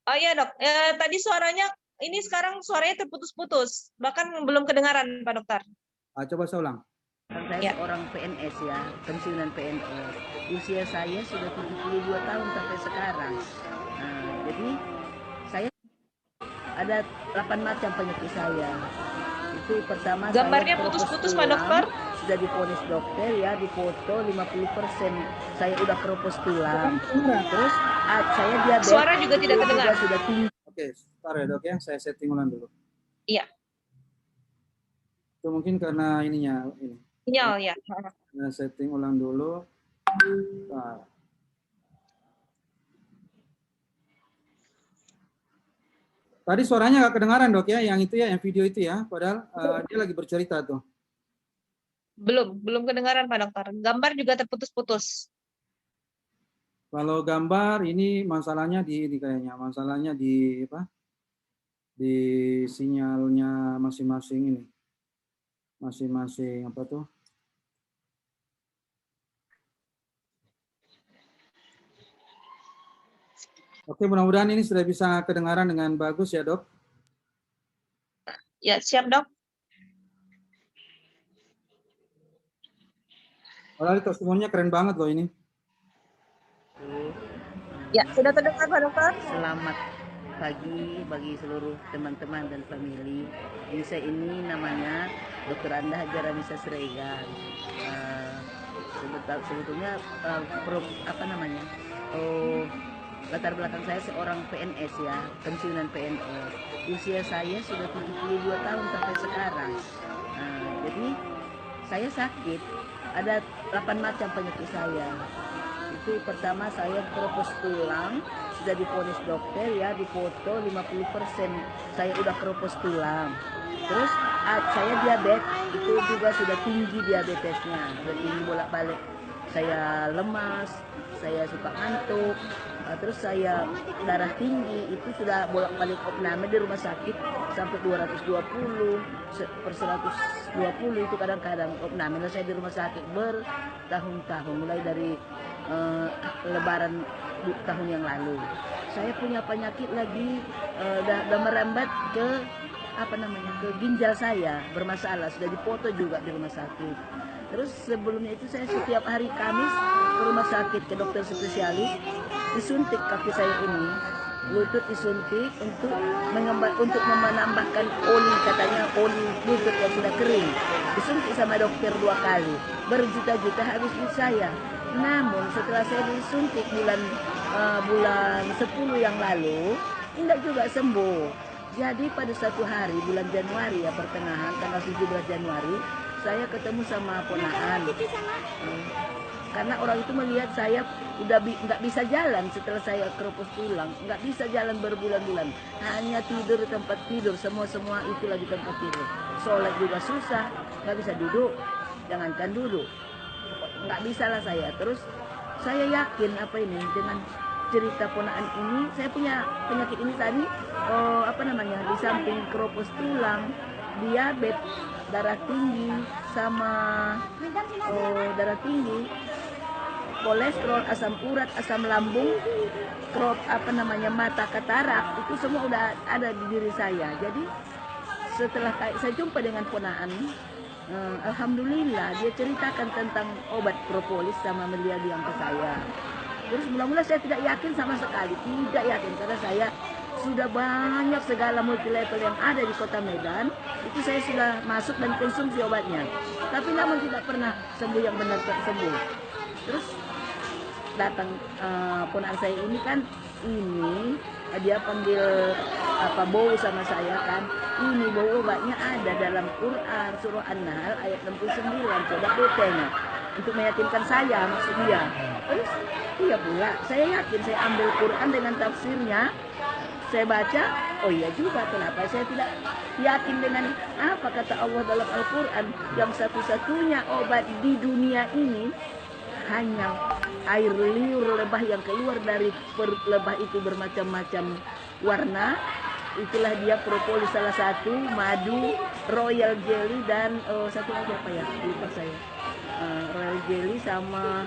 Oh iya dok, tadi suaranya, ini sekarang suaranya terputus-putus, bahkan belum kedengaran Pak Dokter. Coba saya ulang. Saya Ya. seorang PNS ya, pensiunan PNS. Usia saya sudah 72 tahun sampai sekarang. Jadi saya ada 8 macam penyakit saya. Itu pertama, Gambarnya saya putus-putus keropos Pak Dokter. tulang, sudah divonis dokter ya, dipoto 50% saya udah keropos tulang. Terus saya diabetes. Suara juga tidak terdengar. Sudah tinggi. Oke, sebentar ya dok ya, saya setting ulang dulu. Iya. Itu mungkin karena ininya ini. Sinyal ya. Nah, setting ulang dulu. Nah. Tadi suaranya nggak kedengaran dok ya, yang itu ya, yang video itu ya, padahal dia lagi bercerita tuh. Belum kedengaran Pak Dokter. Gambar juga terputus-putus. Kalau gambar ini masalahnya di kayaknya, masalahnya di apa? Di sinyalnya masing-masing ini. Masing-masing apa tuh? Oke, mudah-mudahan ini sudah bisa kedengaran dengan bagus ya, Dok. Ya, siap, Dok. Padahal testimoninya keren banget loh ini. Ya, sudah terdengar Pak Dokter? Selamat pagi bagi seluruh teman-teman dan famili. Saya ini namanya Dr. Anda Hajara Misa Sregan. Sebetulnya apa namanya? Latar belakang saya seorang PNS ya, pensiunan PNS. Usia saya sudah 72 tahun sampai sekarang. Jadi saya sakit, ada 8 macam penyakit saya. Itu pertama, saya keropos tulang, sudah divonis dokter ya, dipoto 50% saya udah keropos tulang. Terus saya diabetes, itu juga sudah tinggi diabetesnya, sudah tinggi bolak-balik. Saya lemas, saya suka ngantuk, terus saya darah tinggi, itu sudah bolak-balik opname di rumah sakit sampai 220 per 120 itu kadang-kadang opname. Saya di rumah sakit bertahun-tahun, mulai dari Lebaran tahun yang lalu. Saya punya penyakit lagi, udah merambat ke apa namanya, ke ginjal saya, bermasalah, sudah dipoto juga di rumah sakit. Terus sebelumnya itu saya setiap hari Kamis ke rumah sakit, ke dokter spesialis, disuntik kaki saya ini, lutut disuntik untuk menambahkan oli, katanya oli lutut yang sudah kering. Disuntik sama dokter 2 kali, berjuta-juta habis duit saya. Namun setelah saya disuntik bulan 10 yang lalu, enggak juga sembuh. Jadi pada satu hari bulan Januari ya, pertengahan tanggal 17 Januari, saya ketemu sama ponakan. Karena orang itu melihat saya udah nggak bisa jalan setelah saya keropos tulang, nggak bisa jalan berbulan-bulan, hanya tidur di tempat tidur, semua itu lagi tempat tidur. Sholat juga susah, nggak bisa duduk, jangankan duduk, nggak bisa lah saya. Terus saya yakin apa ini, dengan cerita ponakan ini, saya punya penyakit ini tadi, apa namanya, di samping keropos tulang, diabetes, darah tinggi, sama darah tinggi, kolesterol, asam urat, asam lambung, apa namanya, mata katarak, itu semua udah ada di diri saya. Jadi setelah saya jumpa dengan ponakan, alhamdulillah dia ceritakan tentang obat propolis sama meliadiam ke saya. Terus mula-mula saya tidak yakin sama sekali, tidak yakin, karena saya sudah banyak segala multi level yang ada di Kota Medan, itu saya sudah masuk dan konsumsi obatnya, tapi namun tidak pernah sembuh yang benar sembuh. Terus datang ponakan saya ini kan, ini dia panggil apa, bau sama saya kan, ini bau obatnya ada dalam Quran surah An-Nahl ayat 69, coba detailnya untuk meyakinkan saya, maksud dia. Terus iya pula, saya yakin, saya ambil Quran dengan tafsirnya, saya baca, oh iya juga, kenapa saya tidak yakin dengan apa kata Allah dalam Al-Quran, yang satu-satunya obat di dunia ini hanya air liur lebah yang keluar dari perut lebah itu bermacam-macam warna. Itulah dia propolis salah satu, madu, royal jelly, dan satu lagi apa ya, lupa saya. Royal jelly sama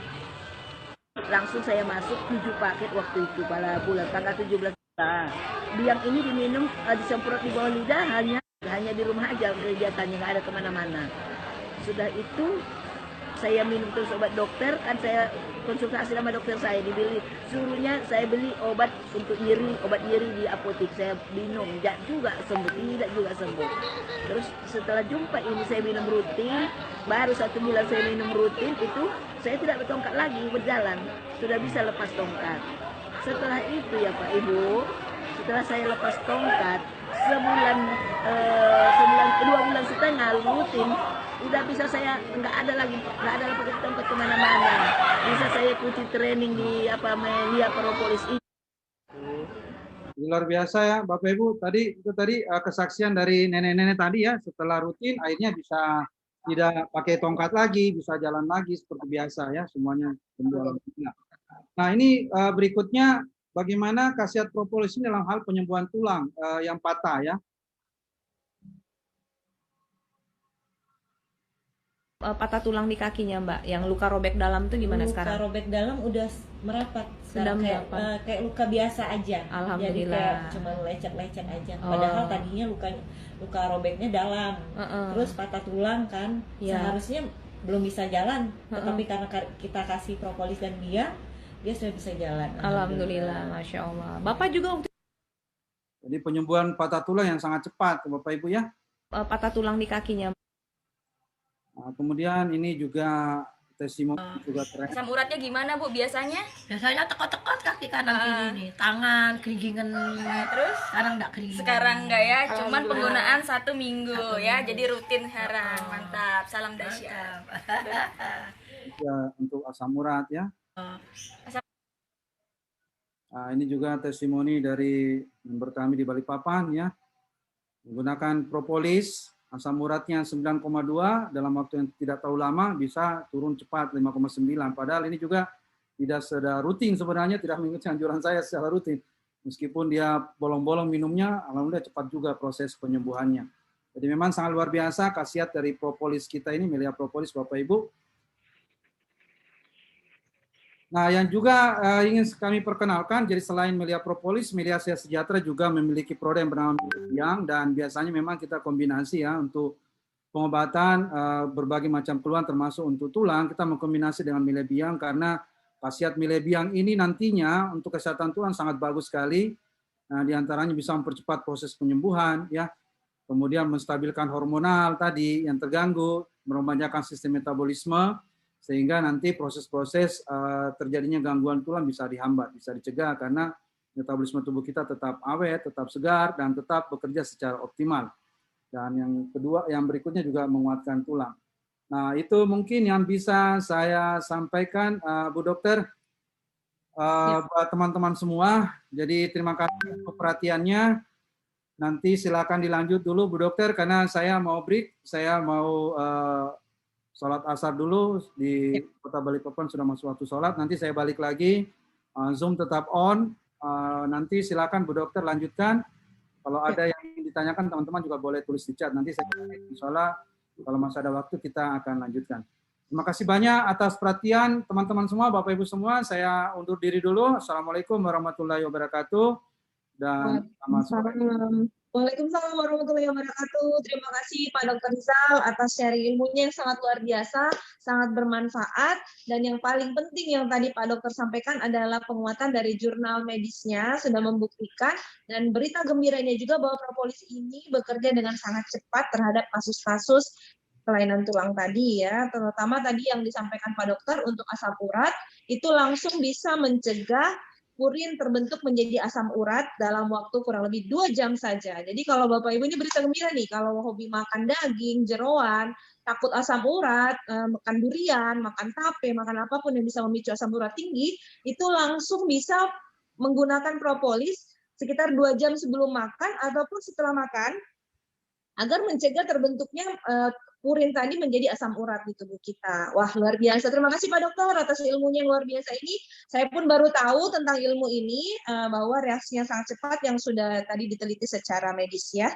langsung saya masuk 7 paket waktu itu pada bulan tanggal 17. Nah, biang ini diminum, disemprot di bawah lidah, hanya di rumah aja kegiatannya, nggak ada kemana-mana. Sudah itu saya minum terus obat dokter, kan saya konsultasi sama dokter saya, suruhnya saya beli obat untuk nyeri, obat nyeri di apotek. Saya minum, tidak juga sembuh. Terus setelah jumpa ini saya minum rutin, baru 1 bulan saya minum rutin, itu saya tidak bertongkat lagi, berjalan, sudah bisa lepas tongkat. Setelah itu ya Pak Ibu, setelah saya lepas tongkat, sebulan, 2 bulan setengah rutin, udah bisa saya nggak ada lagi pakai tongkat kemana-mana, bisa saya ikuti training di media propolis ini. Luar biasa ya Bapak Ibu, tadi kesaksian dari nenek-nenek tadi ya, setelah rutin akhirnya bisa tidak pakai tongkat lagi, bisa jalan lagi seperti biasa ya, semuanya. Nah ini berikutnya, bagaimana khasiat propolis ini dalam hal penyembuhan tulang yang patah ya. Patah tulang di kakinya Mbak, yang luka robek dalam tuh gimana sekarang? Luka robek dalam udah merapat, Sudah kayak luka biasa aja. Alhamdulillah. Jadi kayak cuma lecet-lecet aja. Padahal tadinya luka robeknya dalam. Terus patah tulang kan, seharusnya belum bisa jalan, tetapi karena kita kasih propolis dan dia sudah bisa jalan. Alhamdulillah, Masya Allah. Bapak juga waktu Jadi penyembuhan patah tulang yang sangat cepat Bapak Ibu ya. patah tulang di kakinya. Nah, kemudian ini juga testimoni juga keren. Asam uratnya gimana Bu biasanya? Biasanya tekot-tekot kaki kanan kiri nih, tangan keringingan. Terus Sekarang enggak keringingan. sekarang enggak ya, cuman penggunaan 1 minggu ya, jadi rutin sekarang. Mantap, salam dahsyat. Ya, untuk asam urat ya. Nah, ini juga testimoni dari member kami di Balikpapan ya, menggunakan propolis, asam uratnya 9,2, dalam waktu yang tidak terlalu lama bisa turun cepat 5,9. Padahal ini juga tidak sudah rutin sebenarnya, tidak mengikuti anjuran saya secara rutin. Meskipun dia bolong-bolong minumnya, alhamdulillah cepat juga proses penyembuhannya. Jadi memang sangat luar biasa khasiat dari propolis kita ini, Melia Propolis Bapak Ibu. Nah, yang juga ingin kami perkenalkan, jadi selain Melia Propolis, Melia Sejahtera juga memiliki produk yang bernama Biang, dan biasanya memang kita kombinasi ya untuk pengobatan berbagai macam keluhan termasuk untuk tulang, kita mengkombinasi dengan Melia Biang karena khasiat Melia Biang ini nantinya untuk kesehatan tulang sangat bagus sekali. Nah, di antaranya bisa mempercepat proses penyembuhan ya. Kemudian menstabilkan hormonal tadi yang terganggu, meremajakan sistem metabolisme, sehingga nanti proses-proses terjadinya gangguan tulang bisa dihambat, bisa dicegah karena metabolisme tubuh kita tetap awet, tetap segar, dan tetap bekerja secara optimal. Dan yang kedua, yang berikutnya juga menguatkan tulang. Nah, itu mungkin yang bisa saya sampaikan, Bu Dokter, buat teman-teman semua. Jadi terima kasih untuk perhatiannya. Nanti silakan dilanjut dulu Bu Dokter, karena saya mau break, saya mau sholat asar dulu di Kota Balikpapan, sudah masuk waktu sholat. Nanti saya balik lagi, Zoom tetap on. Nanti silakan Bu Dokter lanjutkan. Kalau ada yang ingin ditanyakan, teman-teman juga boleh tulis di chat. Nanti saya insya Allah kalau masih ada waktu kita akan lanjutkan. Terima kasih banyak atas perhatian teman-teman semua, Bapak Ibu semua. Saya undur diri dulu. Assalamualaikum warahmatullahi wabarakatuh. Dan selamat sore. Waalaikumsalam warahmatullahi wabarakatuh. Terima kasih Pak Dr. Rizal atas sharing ilmunya yang sangat luar biasa, sangat bermanfaat. Dan yang paling penting yang tadi Pak Dokter sampaikan adalah penguatan dari jurnal medisnya sudah membuktikan, dan berita gembiranya juga bahwa propolis ini bekerja dengan sangat cepat terhadap kasus-kasus kelainan tulang tadi ya, terutama tadi yang disampaikan Pak Dokter untuk asam urat itu langsung bisa mencegah purin terbentuk menjadi asam urat dalam waktu kurang lebih 2 jam saja. Jadi kalau Bapak Ibu ini berita gembira nih, kalau hobi makan daging, jeroan, takut asam urat, makan durian, makan tape, makan apapun yang bisa memicu asam urat tinggi, itu langsung bisa menggunakan propolis sekitar 2 jam sebelum makan ataupun setelah makan, agar mencegah terbentuknya purin tadi menjadi asam urat di tubuh kita. Wah, luar biasa. Terima kasih Pak Dokter atas ilmunya yang luar biasa ini. Saya pun baru tahu tentang ilmu ini, bahwa reaksinya sangat cepat yang sudah tadi diteliti secara medis ya.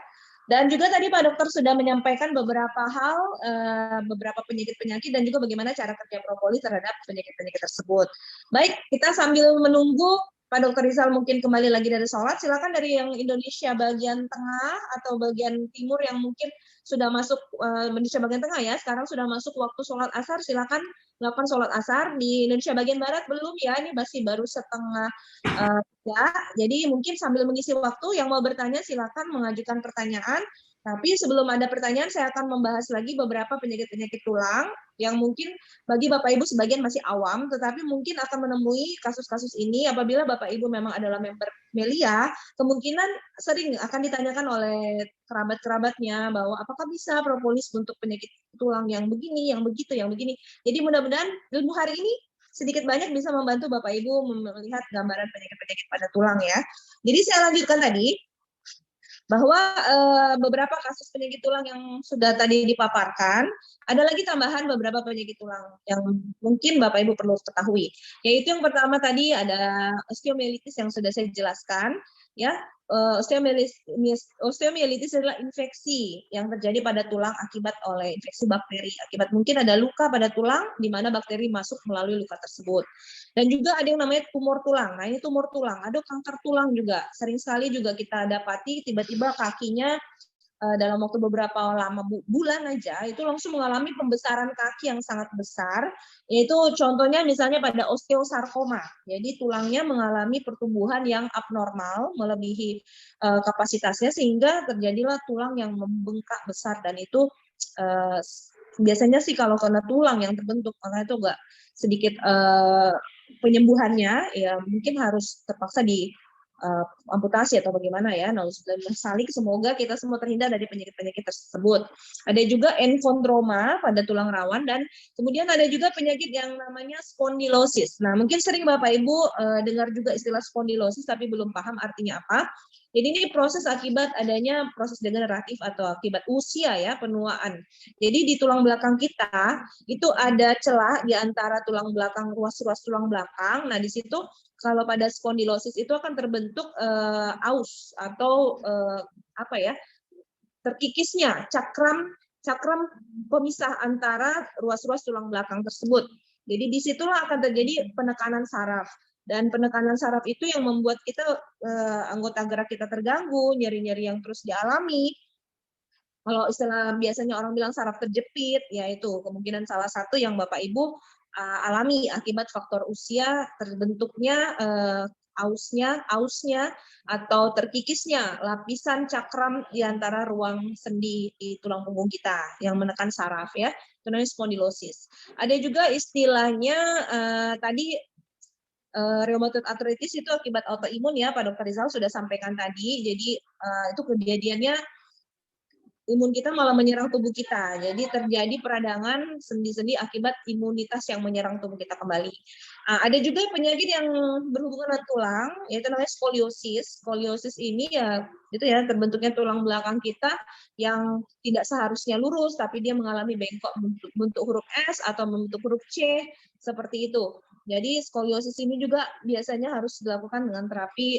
Dan juga tadi Pak Dokter sudah menyampaikan beberapa hal, beberapa penyakit-penyakit dan juga bagaimana cara kerja propolis terhadap penyakit-penyakit tersebut. Baik, kita sambil menunggu Pak Dokter Rizal mungkin kembali lagi dari sholat, silakan dari yang Indonesia bagian tengah atau bagian timur yang mungkin sudah masuk, Indonesia bagian tengah ya, sekarang sudah masuk waktu sholat asar, silakan melakukan sholat asar. Di Indonesia bagian barat belum ya, ini masih baru setengah ya. Jadi mungkin sambil mengisi waktu, yang mau bertanya silakan mengajukan pertanyaan. Tapi sebelum ada pertanyaan, saya akan membahas lagi beberapa penyakit-penyakit tulang yang mungkin bagi Bapak Ibu sebagian masih awam, tetapi mungkin akan menemui kasus-kasus ini apabila Bapak Ibu memang adalah member Melia, kemungkinan sering akan ditanyakan oleh kerabat-kerabatnya bahwa apakah bisa propolis untuk penyakit tulang yang begini, yang begitu, yang begini. Jadi mudah-mudahan ilmu hari ini sedikit banyak bisa membantu Bapak Ibu melihat gambaran penyakit-penyakit pada tulang ya. Jadi saya lanjutkan tadi, bahwa beberapa kasus penyakit tulang yang sudah tadi dipaparkan, ada lagi tambahan beberapa penyakit tulang yang mungkin Bapak Ibu perlu ketahui. Yaitu yang pertama tadi ada osteomielitis yang sudah saya jelaskan, ya. Osteomielitis adalah infeksi yang terjadi pada tulang akibat oleh infeksi bakteri, akibat mungkin ada luka pada tulang di mana bakteri masuk melalui luka tersebut. Dan juga ada yang namanya tumor tulang. Nah, ini tumor tulang, ada kanker tulang juga. Sering sekali juga kita dapati tiba-tiba kakinya dalam waktu beberapa bulan aja itu langsung mengalami pembesaran kaki yang sangat besar, yaitu contohnya misalnya pada osteosarkoma. Jadi tulangnya mengalami pertumbuhan yang abnormal melebihi kapasitasnya sehingga terjadilah tulang yang membengkak besar, dan itu biasanya sih kalau kena tulang yang terbentuk karena itu agak sedikit penyembuhannya ya mungkin harus terpaksa di amputasi atau bagaimana ya. Nah, salik semoga kita semua terhindar dari penyakit-penyakit tersebut. Ada juga enfondroma pada tulang rawan, dan kemudian ada juga penyakit yang namanya spondylosis. Nah, mungkin sering Bapak Ibu dengar juga istilah spondylosis tapi belum paham artinya apa. Jadi ini proses akibat adanya proses degeneratif atau akibat usia ya, penuaan. Jadi di tulang belakang kita itu ada celah di antara tulang belakang, ruas-ruas tulang belakang. Nah, di situ kalau pada spondylosis itu akan terbentuk aus atau apa ya, terkikisnya cakram pemisah antara ruas-ruas tulang belakang tersebut. Jadi disitulah akan terjadi penekanan saraf, dan penekanan saraf itu yang membuat kita anggota gerak kita terganggu, nyeri-nyeri yang terus dialami. Kalau istilah biasanya orang bilang saraf terjepit, yaitu kemungkinan salah satu yang Bapak Ibu alami akibat faktor usia, terbentuknya ausnya atau terkikisnya lapisan cakram di antara ruang sendi di tulang punggung kita yang menekan saraf ya, itu namanya spondylosis. Ada juga istilahnya tadi rheumatoid arthritis itu akibat autoimun ya, Pak Dr. Rizal sudah sampaikan tadi. Jadi itu kejadiannya imun kita malah menyerang tubuh kita. Jadi terjadi peradangan sendi-sendi akibat imunitas yang menyerang tubuh kita kembali. Ada juga penyakit yang berhubungan dengan tulang, yaitu namanya skoliosis. Skoliosis ini ya itu ya terbentuknya tulang belakang kita yang tidak seharusnya lurus, tapi dia mengalami bengkok bentuk huruf S atau bentuk huruf C seperti itu. Jadi skoliosis ini juga biasanya harus dilakukan dengan terapi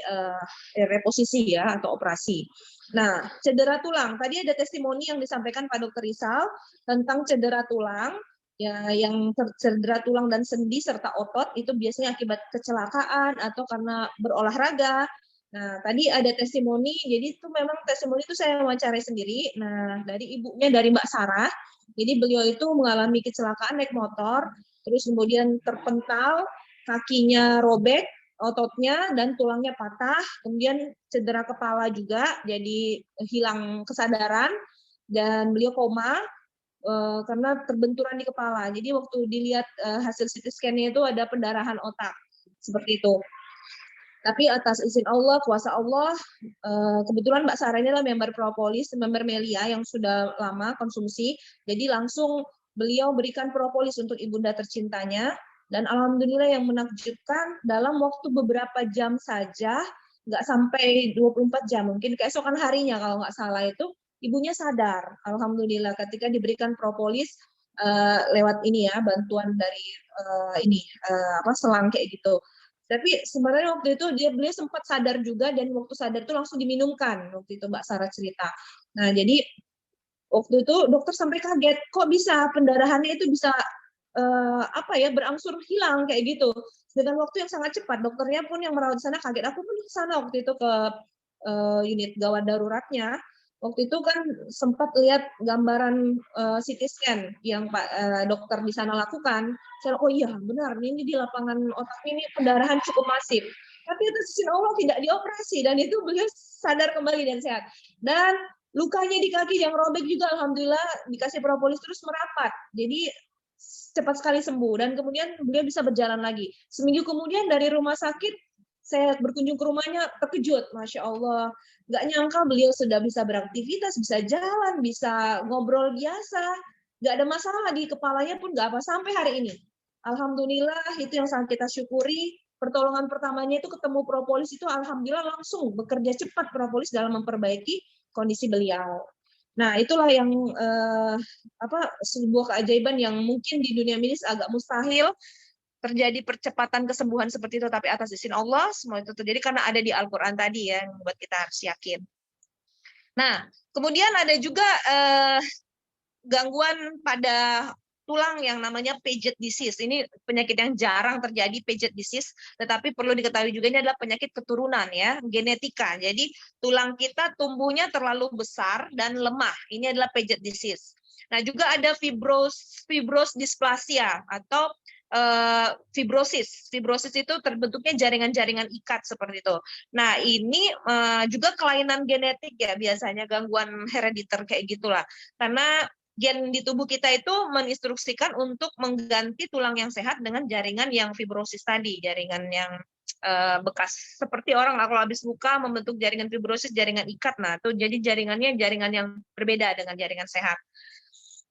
reposisi ya atau operasi. Nah, cedera tulang. Tadi ada testimoni yang disampaikan Pak Dr. Rizal tentang cedera tulang. Ya, yang cedera tulang dan sendi serta otot itu biasanya akibat kecelakaan atau karena berolahraga. Nah, tadi ada testimoni. Jadi itu memang testimoni itu saya wawancarai sendiri. Nah, dari ibunya, dari Mbak Sarah. Jadi beliau itu mengalami kecelakaan naik motor, terus kemudian terpental, kakinya robek, ototnya dan tulangnya patah, kemudian cedera kepala juga, jadi hilang kesadaran dan beliau koma karena terbenturan di kepala. Jadi waktu dilihat hasil CT scan-nya itu ada pendarahan otak, seperti itu. Tapi atas izin Allah, kuasa Allah, kebetulan Mbak Sarah ini adalah member propolis, member Melia yang sudah lama konsumsi, jadi langsung beliau berikan propolis untuk ibunda tercintanya, dan alhamdulillah yang menakjubkan dalam waktu beberapa jam saja, nggak sampai 24 jam, mungkin keesokan harinya kalau nggak salah itu, ibunya sadar, alhamdulillah ketika diberikan propolis lewat ini ya, bantuan dari selang kayak gitu. Tapi sebenarnya waktu itu beliau sempat sadar juga, dan waktu sadar itu langsung diminumkan waktu itu Mbak Sarah cerita. Nah, jadi waktu itu dokter sampai kaget, kok bisa pendarahannya itu bisa berangsur hilang kayak gitu dengan waktu yang sangat cepat. Dokternya pun yang merawat di sana kaget. Aku pun di sana waktu itu ke unit gawat daruratnya. Waktu itu kan sempat lihat gambaran CT scan yang dokter di sana lakukan. Saya, oh iya benar, ini di lapangan otak ini pendarahan cukup masif. Tapi atas izin Allah tidak dioperasi, dan itu beliau sadar kembali dan sehat. Dan lukanya di kaki yang robek juga alhamdulillah dikasih propolis terus merapat. Jadi cepat sekali sembuh, dan kemudian beliau bisa berjalan lagi. Seminggu kemudian dari rumah sakit saya berkunjung ke rumahnya, terkejut, Masya Allah. Nggak nyangka beliau sudah bisa beraktivitas, bisa jalan, bisa ngobrol biasa. Nggak ada masalah di kepalanya pun nggak apa sampai hari ini. Alhamdulillah, itu yang sangat kita syukuri. Pertolongan pertamanya itu ketemu propolis itu alhamdulillah langsung bekerja cepat propolis dalam memperbaiki kondisi beliau. Nah, itulah yang sebuah keajaiban yang mungkin di dunia medis agak mustahil terjadi percepatan kesembuhan seperti itu, tapi atas izin Allah semua itu terjadi karena ada di Al-Qur'an tadi ya, yang membuat kita harus yakin. Nah, kemudian ada juga gangguan pada tulang yang namanya Paget disease. Ini penyakit yang jarang terjadi, Paget disease, tetapi perlu diketahui juga ini adalah penyakit keturunan ya, genetika. Jadi tulang kita tumbuhnya terlalu besar dan lemah. Ini adalah Paget disease. Nah, juga ada fibros dysplasia atau fibrosis. Fibrosis itu terbentuknya jaringan-jaringan ikat seperti itu. Nah, ini juga kelainan genetik ya, biasanya gangguan herediter kayak gitulah. Karena gen di tubuh kita itu menginstruksikan untuk mengganti tulang yang sehat dengan jaringan yang fibrosis tadi, jaringan yang bekas. Seperti orang kalau habis luka membentuk jaringan fibrosis, jaringan ikat. Nah, itu jadi jaringannya jaringan yang berbeda dengan jaringan sehat.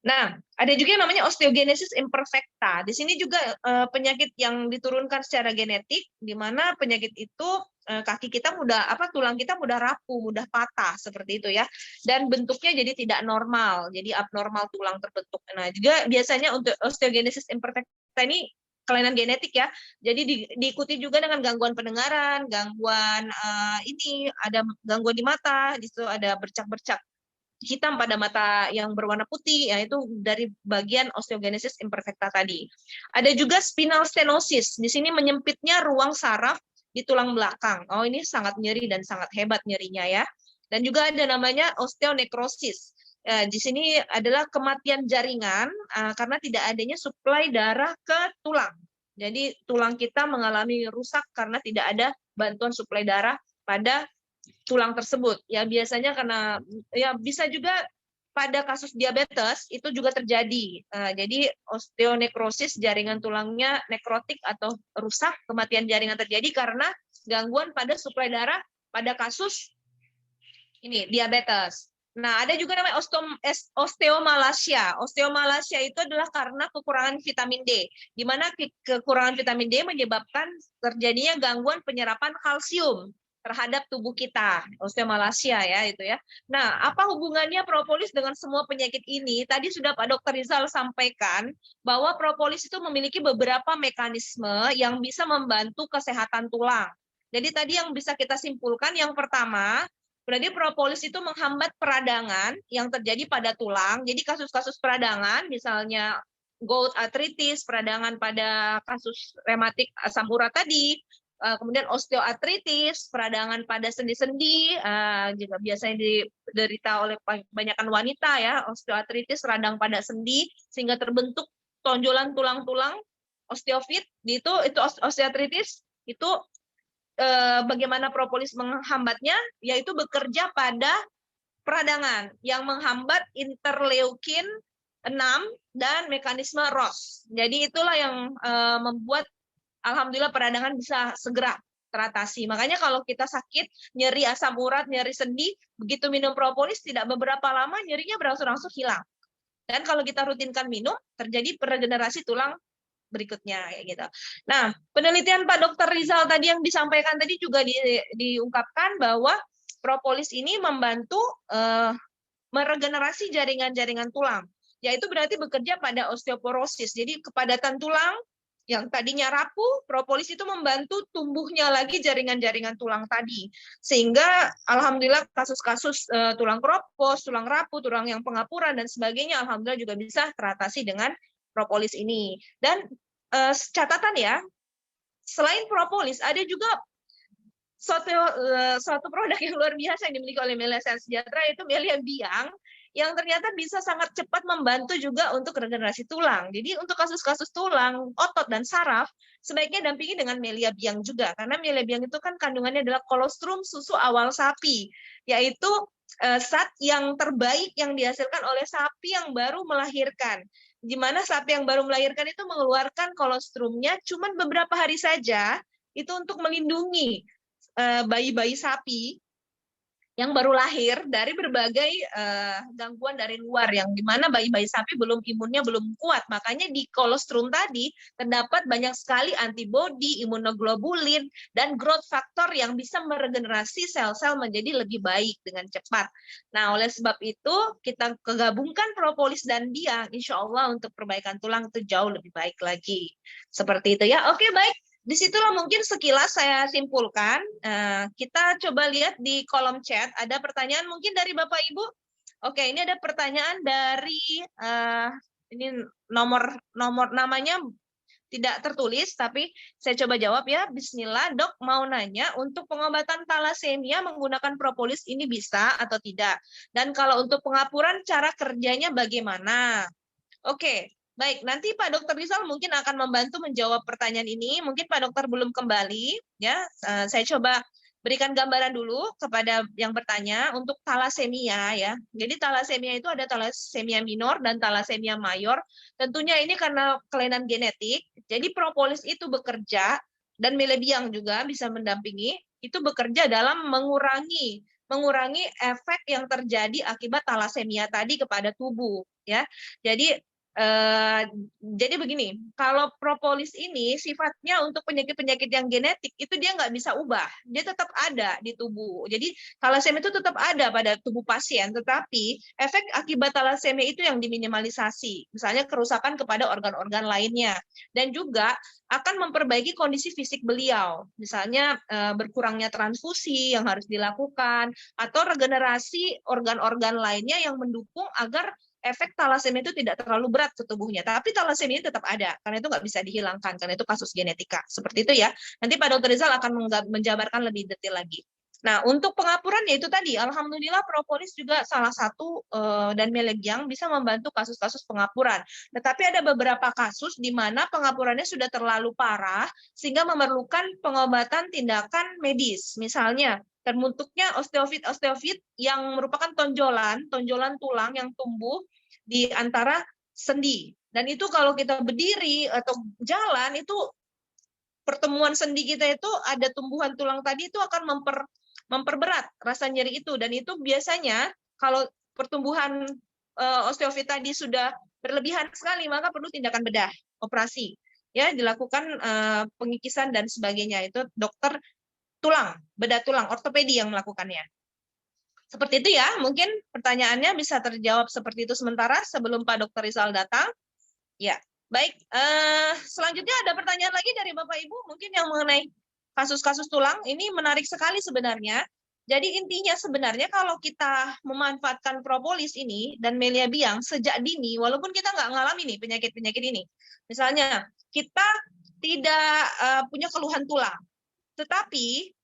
Nah, ada juga yang namanya osteogenesis imperfecta. Di sini juga penyakit yang diturunkan secara genetik, di mana penyakit itu kaki kita tulang kita mudah rapuh, mudah patah seperti itu ya. Dan bentuknya jadi tidak normal, jadi abnormal tulang terbentuk. Nah, juga biasanya untuk osteogenesis imperfecta ini kelainan genetik ya. Jadi diikuti juga dengan gangguan pendengaran, gangguan ada gangguan di mata, di situ ada bercak-bercak hitam pada mata yang berwarna putih, ya itu dari bagian osteogenesis imperfecta tadi. Ada juga spinal stenosis. Di sini menyempitnya ruang saraf di tulang belakang. Oh, ini sangat nyeri dan sangat hebat nyerinya ya. Dan juga ada namanya osteonekrosis. Di sini adalah kematian jaringan karena tidak adanya suplai darah ke tulang. Jadi tulang kita mengalami rusak karena tidak ada bantuan suplai darah pada tulang tersebut. Ya biasanya karena ya bisa juga pada kasus diabetes itu juga terjadi. Jadi osteonekrosis, jaringan tulangnya nekrotik atau rusak, kematian jaringan terjadi karena gangguan pada suplai darah pada kasus ini diabetes. Nah, ada juga namanya osteomalacia. Osteomalacia itu adalah karena kekurangan vitamin D, di mana kekurangan vitamin D menyebabkan terjadinya gangguan penyerapan kalsium terhadap tubuh kita, osteomalacia ya itu ya. Nah, apa hubungannya propolis dengan semua penyakit ini? Tadi sudah Pak Dr. Rizal sampaikan bahwa propolis itu memiliki beberapa mekanisme yang bisa membantu kesehatan tulang. Jadi tadi yang bisa kita simpulkan yang pertama, berarti propolis itu menghambat peradangan yang terjadi pada tulang. Jadi kasus-kasus peradangan, misalnya gout arthritis, peradangan pada kasus rematik asam urat tadi, kemudian osteoartritis, peradangan pada sendi-sendi, juga biasanya diderita oleh kebanyakan wanita ya, osteoartritis, radang pada sendi, sehingga terbentuk tonjolan tulang-tulang, osteofit, itu osteoartritis, itu bagaimana propolis menghambatnya, yaitu bekerja pada peradangan yang menghambat interleukin 6 dan mekanisme ROS. Jadi itulah yang membuat alhamdulillah peradangan bisa segera teratasi. Makanya kalau kita sakit, nyeri asam urat, nyeri sendi, begitu minum propolis tidak beberapa lama nyerinya berangsur-angsur hilang. Dan kalau kita rutinkan minum, terjadi regenerasi tulang berikutnya kayak gitu. Nah, penelitian Pak Dr. Rizal tadi yang disampaikan tadi juga diungkapkan bahwa propolis ini membantu meregenerasi jaringan-jaringan tulang, yaitu berarti bekerja pada osteoporosis. Jadi kepadatan tulang yang tadinya rapuh, propolis itu membantu tumbuhnya lagi jaringan-jaringan tulang tadi. Sehingga alhamdulillah kasus-kasus tulang keropos, tulang rapuh, tulang yang pengapuran dan sebagainya alhamdulillah juga bisa teratasi dengan propolis ini. Dan catatan ya, selain propolis ada juga suatu produk yang luar biasa yang dimiliki oleh Melia Sejahtera, yaitu Melia Biang, yang ternyata bisa sangat cepat membantu juga untuk regenerasi tulang. Jadi untuk kasus-kasus tulang, otot, dan saraf, sebaiknya dampingi dengan Melia Biang juga. Karena Melia Biang itu kan kandungannya adalah kolostrum susu awal sapi, yaitu zat yang terbaik yang dihasilkan oleh sapi yang baru melahirkan. Di mana sapi yang baru melahirkan itu mengeluarkan kolostrumnya cuma beberapa hari saja, itu untuk melindungi bayi-bayi sapi yang baru lahir dari berbagai gangguan dari luar, yang dimana bayi-bayi sapi imunnya belum kuat. Makanya di kolostrum tadi terdapat banyak sekali antibodi, imunoglobulin, dan growth factor yang bisa meregenerasi sel-sel menjadi lebih baik dengan cepat. Nah, oleh sebab itu kita kegabungkan propolis dan biang, insya Allah untuk perbaikan tulang itu jauh lebih baik lagi. Seperti itu ya. Oke, baik. Disitulah mungkin sekilas saya simpulkan. Kita coba lihat di kolom chat, ada pertanyaan mungkin dari Bapak Ibu. Oke, ini ada pertanyaan dari, ini nomor namanya tidak tertulis, tapi saya coba jawab ya. Bismillah, Dok mau nanya, untuk pengobatan talasemia menggunakan propolis ini bisa atau tidak? Dan kalau untuk pengapuran, cara kerjanya bagaimana? Oke. Baik, nanti Pak Dr. Rizal mungkin akan membantu menjawab pertanyaan ini. Mungkin Pak Dokter belum kembali, ya. Saya coba berikan gambaran dulu kepada yang bertanya untuk talasemia, ya. Jadi talasemia itu ada talasemia minor dan talasemia mayor. Tentunya ini karena kelainan genetik. Jadi propolis itu bekerja, dan Melia Biang juga bisa mendampingi, itu bekerja dalam mengurangi efek yang terjadi akibat talasemia tadi kepada tubuh, ya. Jadi begini, kalau propolis ini sifatnya untuk penyakit-penyakit yang genetik itu dia nggak bisa ubah, dia tetap ada di tubuh. Jadi talasemia itu tetap ada pada tubuh pasien, tetapi efek akibat talasemia itu yang diminimalisasi, misalnya kerusakan kepada organ-organ lainnya, dan juga akan memperbaiki kondisi fisik beliau, misalnya berkurangnya transfusi yang harus dilakukan, atau regenerasi organ-organ lainnya yang mendukung agar efek talasemia itu tidak terlalu berat ke tubuhnya. Tapi talasemia tetap ada, karena itu nggak bisa dihilangkan, karena itu kasus genetika. Seperti itu ya. Nanti Pak Dr. Rizal akan menjabarkan lebih detail lagi. Nah, untuk pengapuran yaitu tadi, alhamdulillah propolis juga salah satu, dan Melia Biang bisa membantu kasus-kasus pengapuran. Tetapi ada beberapa kasus di mana pengapurannya sudah terlalu parah, sehingga memerlukan pengobatan tindakan medis. Misalnya, terbentuknya osteofit yang merupakan tonjolan tulang yang tumbuh di antara sendi. Dan itu kalau kita berdiri atau jalan, itu pertemuan sendi kita itu ada tumbuhan tulang tadi itu akan memperberat rasa nyeri itu. Dan itu biasanya kalau pertumbuhan osteofit tadi sudah berlebihan sekali, maka perlu tindakan bedah, operasi. Ya, dilakukan pengikisan dan sebagainya. Itu dokter tulang, bedah tulang, ortopedi yang melakukannya. Seperti itu ya, mungkin pertanyaannya bisa terjawab seperti itu sementara sebelum Pak Dr. Rizal datang. Ya, baik. Selanjutnya ada pertanyaan lagi dari Bapak Ibu, mungkin yang mengenai kasus-kasus tulang. Ini menarik sekali sebenarnya. Jadi intinya sebenarnya kalau kita memanfaatkan propolis ini dan Melia Biang sejak dini, walaupun kita nggak ngalami nih penyakit-penyakit ini. Misalnya, kita tidak punya keluhan tulang, tetapi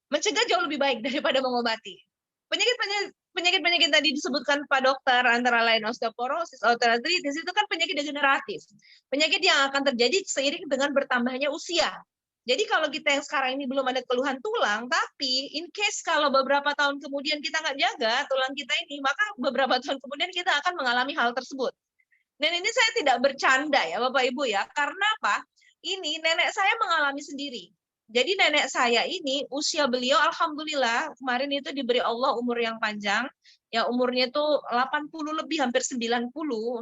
mencegah jauh lebih baik daripada mengobati. Penyakit-penyakit tadi disebutkan Pak Dokter, antara lain osteoporosis, osteoartritis, itu kan penyakit degeneratif. Penyakit yang akan terjadi seiring dengan bertambahnya usia. Jadi kalau kita yang sekarang ini belum ada keluhan tulang, tapi in case kalau beberapa tahun kemudian kita nggak jaga tulang kita ini, maka beberapa tahun kemudian kita akan mengalami hal tersebut. Dan ini saya tidak bercanda ya Bapak Ibu ya, karena apa? Ini nenek saya mengalami sendiri. Jadi nenek saya ini usia beliau alhamdulillah kemarin itu diberi Allah umur yang panjang. Ya umurnya itu 80 lebih, hampir 90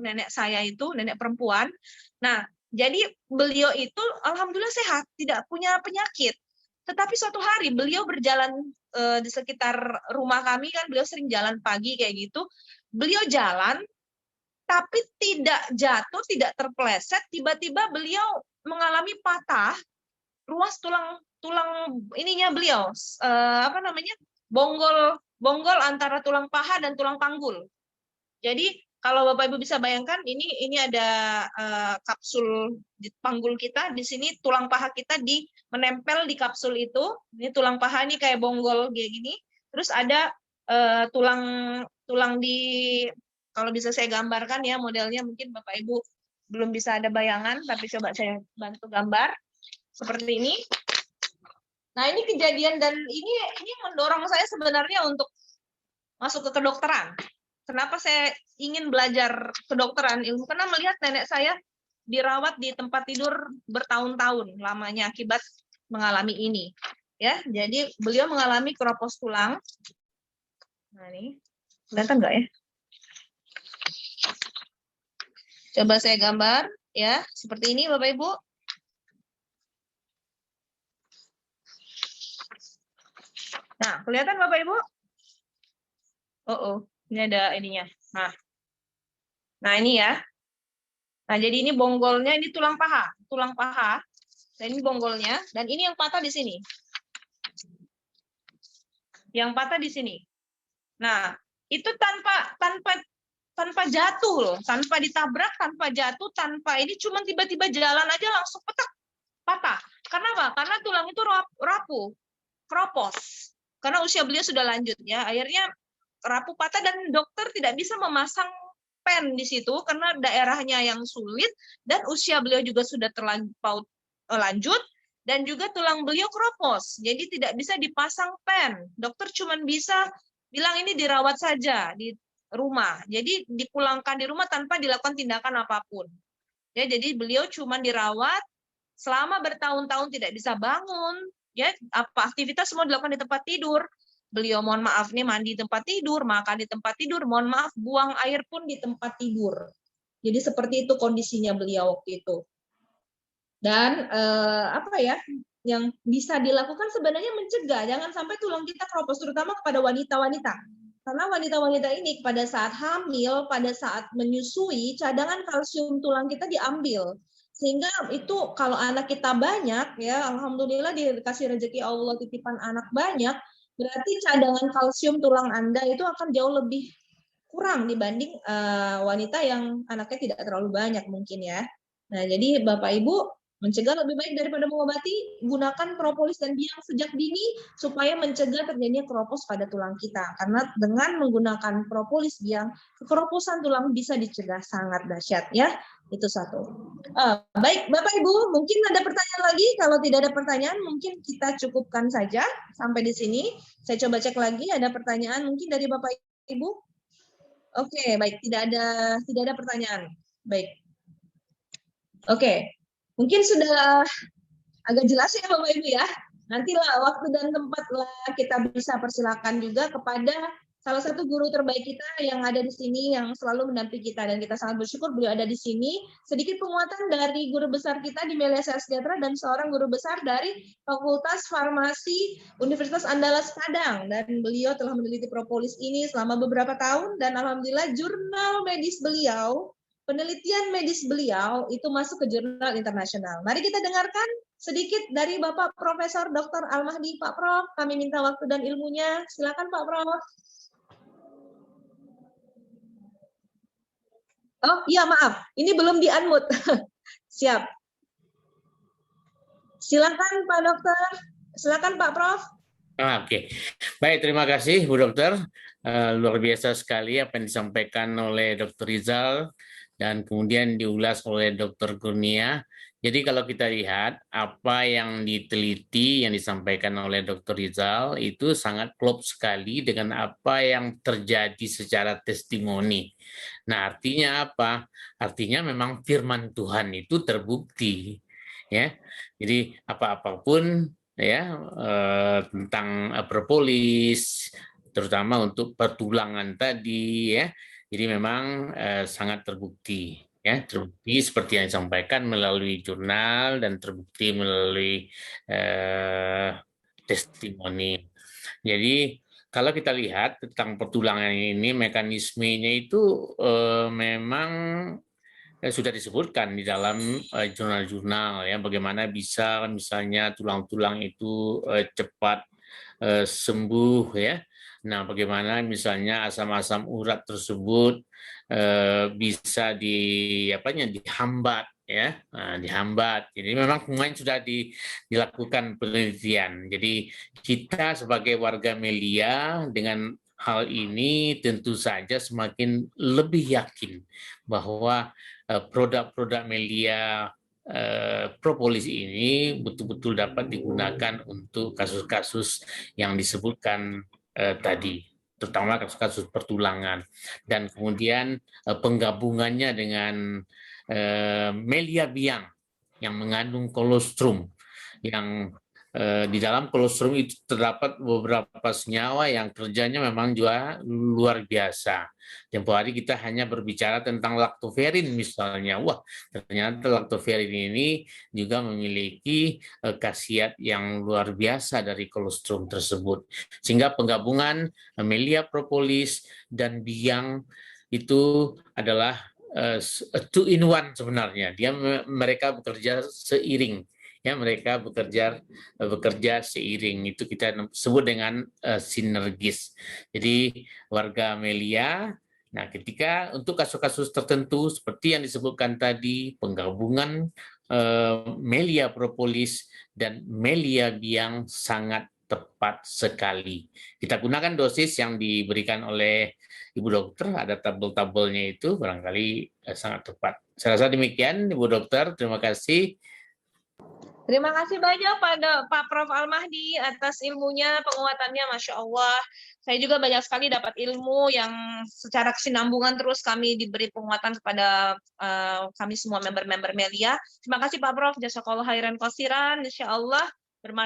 nenek saya itu, nenek perempuan. Nah, jadi beliau itu alhamdulillah sehat, tidak punya penyakit. Tetapi suatu hari beliau berjalan di sekitar rumah kami kan, beliau sering jalan pagi kayak gitu. Beliau jalan tapi tidak jatuh, tidak terpeleset, tiba-tiba beliau mengalami patah ruas tulang ininya beliau, apa namanya, bonggol antara tulang paha dan tulang panggul. Jadi kalau Bapak Ibu bisa bayangkan, ini ada kapsul di panggul kita, di sini tulang paha kita menempel di kapsul itu. Ini tulang paha ini kayak bonggol kayak gini. Terus ada tulang di, kalau bisa saya gambarkan ya modelnya, mungkin Bapak Ibu belum bisa ada bayangan, tapi coba saya bantu gambar seperti ini. Nah, ini kejadian dan ini mendorong saya sebenarnya untuk masuk ke kedokteran. Kenapa saya ingin belajar kedokteran ilmu? Karena melihat nenek saya dirawat di tempat tidur bertahun-tahun lamanya akibat mengalami ini. Ya, jadi beliau mengalami keropos tulang. Nah, ini kelihatan nggak ya? Coba saya gambar, ya, seperti ini, Bapak Ibu. Nah, kelihatan Bapak Ibu? Ini ada ininya. Nah ini ya. Nah, jadi ini bonggolnya, ini tulang paha. Dan ini bonggolnya, dan ini yang patah di sini. Yang patah di sini. Nah, itu tanpa jatuh loh, tanpa ditabrak, tanpa jatuh, tanpa ini, cuma tiba-tiba jalan aja langsung petak, patah. Karena apa? Karena tulang itu rapuh, keropos. Karena usia beliau sudah lanjut ya. Akhirnya rapuh, patah, dan dokter tidak bisa memasang pen di situ karena daerahnya yang sulit dan usia beliau juga sudah terlampau lanjut dan juga tulang beliau keropos. Jadi tidak bisa dipasang pen. Dokter cuma bisa bilang ini dirawat saja di rumah. Jadi dipulangkan di rumah tanpa dilakukan tindakan apapun. Ya, jadi beliau cuma dirawat selama bertahun-tahun, tidak bisa bangun. Ya, aktivitas semua dilakukan di tempat tidur. Beliau, mohon maaf nih, mandi di tempat tidur, makan di tempat tidur, mohon maaf, buang air pun di tempat tidur. Jadi seperti itu kondisinya beliau waktu itu. Dan yang bisa dilakukan sebenarnya mencegah, jangan sampai tulang kita keropos, terutama kepada wanita-wanita. Karena wanita-wanita ini pada saat hamil, pada saat menyusui, cadangan kalsium tulang kita diambil. Sehingga itu kalau anak kita banyak, ya alhamdulillah dikasih rezeki Allah titipan anak banyak, berarti cadangan kalsium tulang Anda itu akan jauh lebih kurang dibanding wanita yang anaknya tidak terlalu banyak mungkin ya. Nah, jadi Bapak Ibu mencegah lebih baik daripada mengobati, gunakan propolis dan biang sejak dini supaya mencegah terjadinya keropos pada tulang kita. Karena dengan menggunakan propolis biang, kekeroposan tulang bisa dicegah sangat dahsyat ya. Itu satu. Baik, Bapak Ibu, mungkin ada pertanyaan lagi. Kalau tidak ada pertanyaan, mungkin kita cukupkan saja sampai di sini. Saya coba cek lagi, ada pertanyaan mungkin dari Bapak Ibu. Oke, baik, tidak ada pertanyaan. Baik. Oke, mungkin sudah agak jelas ya Bapak Ibu ya. Nantilah waktu dan tempat kita bisa persilakan juga kepada salah satu guru terbaik kita yang ada di sini, yang selalu mendampingi kita, dan kita sangat bersyukur beliau ada di sini. Sedikit penguatan dari guru besar kita di Melia Sejahtera dan seorang guru besar dari Fakultas Farmasi Universitas Andalas Padang, dan beliau telah meneliti propolis ini selama beberapa tahun, dan alhamdulillah jurnal medis beliau, penelitian medis beliau itu masuk ke jurnal internasional. Mari kita dengarkan sedikit dari Bapak Profesor Dr. Al-Mahdi. Pak Prof, kami minta waktu dan ilmunya. Silakan Pak Prof. Oh iya, maaf, ini belum di-unmute. Siap. Silakan Pak Dokter. Silakan Pak Prof. Oke. Baik, terima kasih Bu Dokter. Luar biasa sekali apa yang disampaikan oleh Dr. Rizal dan kemudian diulas oleh Dr. Kurnia. Jadi kalau kita lihat apa yang diteliti, yang disampaikan oleh Dr. Rizal itu sangat klop sekali dengan apa yang terjadi secara testimoni. Nah, artinya apa? Artinya memang firman Tuhan itu terbukti, ya. Jadi apapun ya tentang propolis, terutama untuk pertulangan tadi, ya. Jadi memang sangat terbukti. Ya, terbukti seperti yang disampaikan melalui jurnal dan terbukti melalui testimoni. Jadi kalau kita lihat tentang pertulangan ini, mekanismenya itu memang sudah disebutkan di dalam jurnal-jurnal ya, bagaimana bisa misalnya tulang-tulang itu cepat sembuh ya. Nah, bagaimana misalnya asam-asam urat tersebut bisa dihambat ya, dihambat. Jadi memang kemarin sudah dilakukan penelitian. Jadi kita sebagai warga Melia dengan hal ini tentu saja semakin lebih yakin bahwa produk-produk Melia propolis ini betul-betul dapat digunakan untuk kasus-kasus yang disebutkan tadi, terutama kasus-kasus pertulangan, dan kemudian penggabungannya dengan Melia biang yang mengandung kolostrum, yang di dalam kolostrum itu terdapat beberapa senyawa yang kerjanya memang juga luar biasa. Tempoh hari kita hanya berbicara tentang laktoferin misalnya. Wah, ternyata laktoferin ini juga memiliki khasiat yang luar biasa dari kolostrum tersebut. Sehingga penggabungan Melia propolis dan biang itu adalah two in one sebenarnya. Mereka bekerja seiring. Ya, mereka bekerja seiring, itu kita sebut dengan sinergis. Jadi warga Melia, nah ketika untuk kasus-kasus tertentu seperti yang disebutkan tadi, penggabungan Melia propolis dan Melia biang sangat tepat sekali. Kita gunakan dosis yang diberikan oleh Ibu Dokter, ada tabel-tabelnya itu barangkali sangat tepat. Saya rasa demikian, Ibu Dokter. Terima kasih. Terima kasih banyak pada Pak Prof. Al-Mahdi atas ilmunya, penguatannya, Masya Allah. Saya juga banyak sekali dapat ilmu yang secara kesinambungan terus kami diberi penguatan kepada kami semua member-member Melia. Terima kasih Pak Prof. Jazakallah khairan qasiran. Insya Allah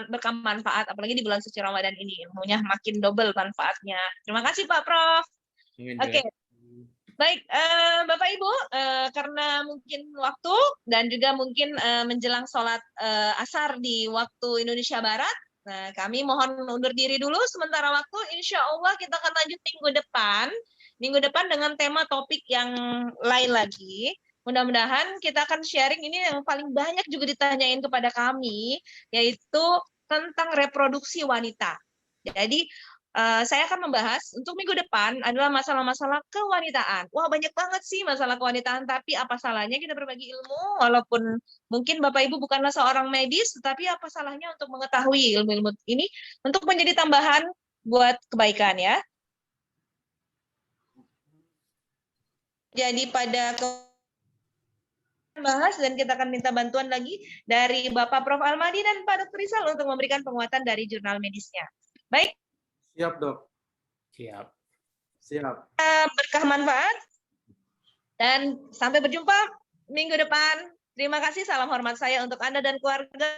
berkah manfaat, apalagi di bulan suci Ramadan ini. Ilmunya makin double manfaatnya. Terima kasih Pak Prof. Oke. Baik, Bapak Ibu, karena mungkin waktu dan juga mungkin menjelang sholat asar di waktu Indonesia Barat, nah, kami mohon undur diri dulu sementara waktu. Insya Allah kita akan lanjut minggu depan dengan tema topik yang lain lagi. Mudah-mudahan kita akan sharing ini yang paling banyak juga ditanyain kepada kami, yaitu tentang reproduksi wanita. Jadi saya akan membahas untuk minggu depan adalah masalah-masalah kewanitaan. Wah, banyak banget sih masalah kewanitaan, tapi apa salahnya kita berbagi ilmu, walaupun mungkin Bapak Ibu bukanlah seorang medis, tetapi apa salahnya untuk mengetahui ilmu-ilmu ini untuk menjadi tambahan buat kebaikan ya. Jadi pada bahas dan kita akan minta bantuan lagi dari Bapak Prof. Al-Mahdi dan Pak Dr. Rizal untuk memberikan penguatan dari jurnal medisnya. Baik. Siap, Dok. Siap. Berkah manfaat dan sampai berjumpa minggu depan. Terima kasih, salam hormat saya untuk Anda dan keluarga.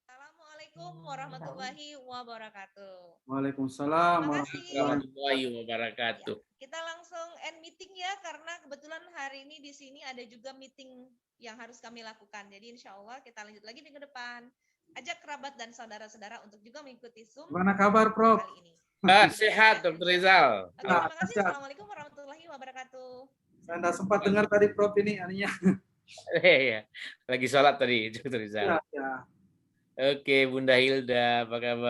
Assalamualaikum warahmatullahi wabarakatuh. Waalaikumsalam warahmatullahi wabarakatuh. Ya, kita langsung end meeting ya, karena kebetulan hari ini di sini ada juga meeting yang harus kami lakukan. Jadi insya Allah kita lanjut lagi minggu depan. Ajak kerabat dan saudara-saudara untuk juga mengikuti Zoom. Gimana kabar, Prof? Kali ini. Sehat, Dr. Rizal. Oke, terima kasih. Assalamualaikum warahmatullahi wabarakatuh. Saya tidak sempat dengar tadi, Prof, ini aninya. Iya, lagi sholat tadi, Dr. Rizal. Ya. Oke, Bunda Hilda, apa kabar?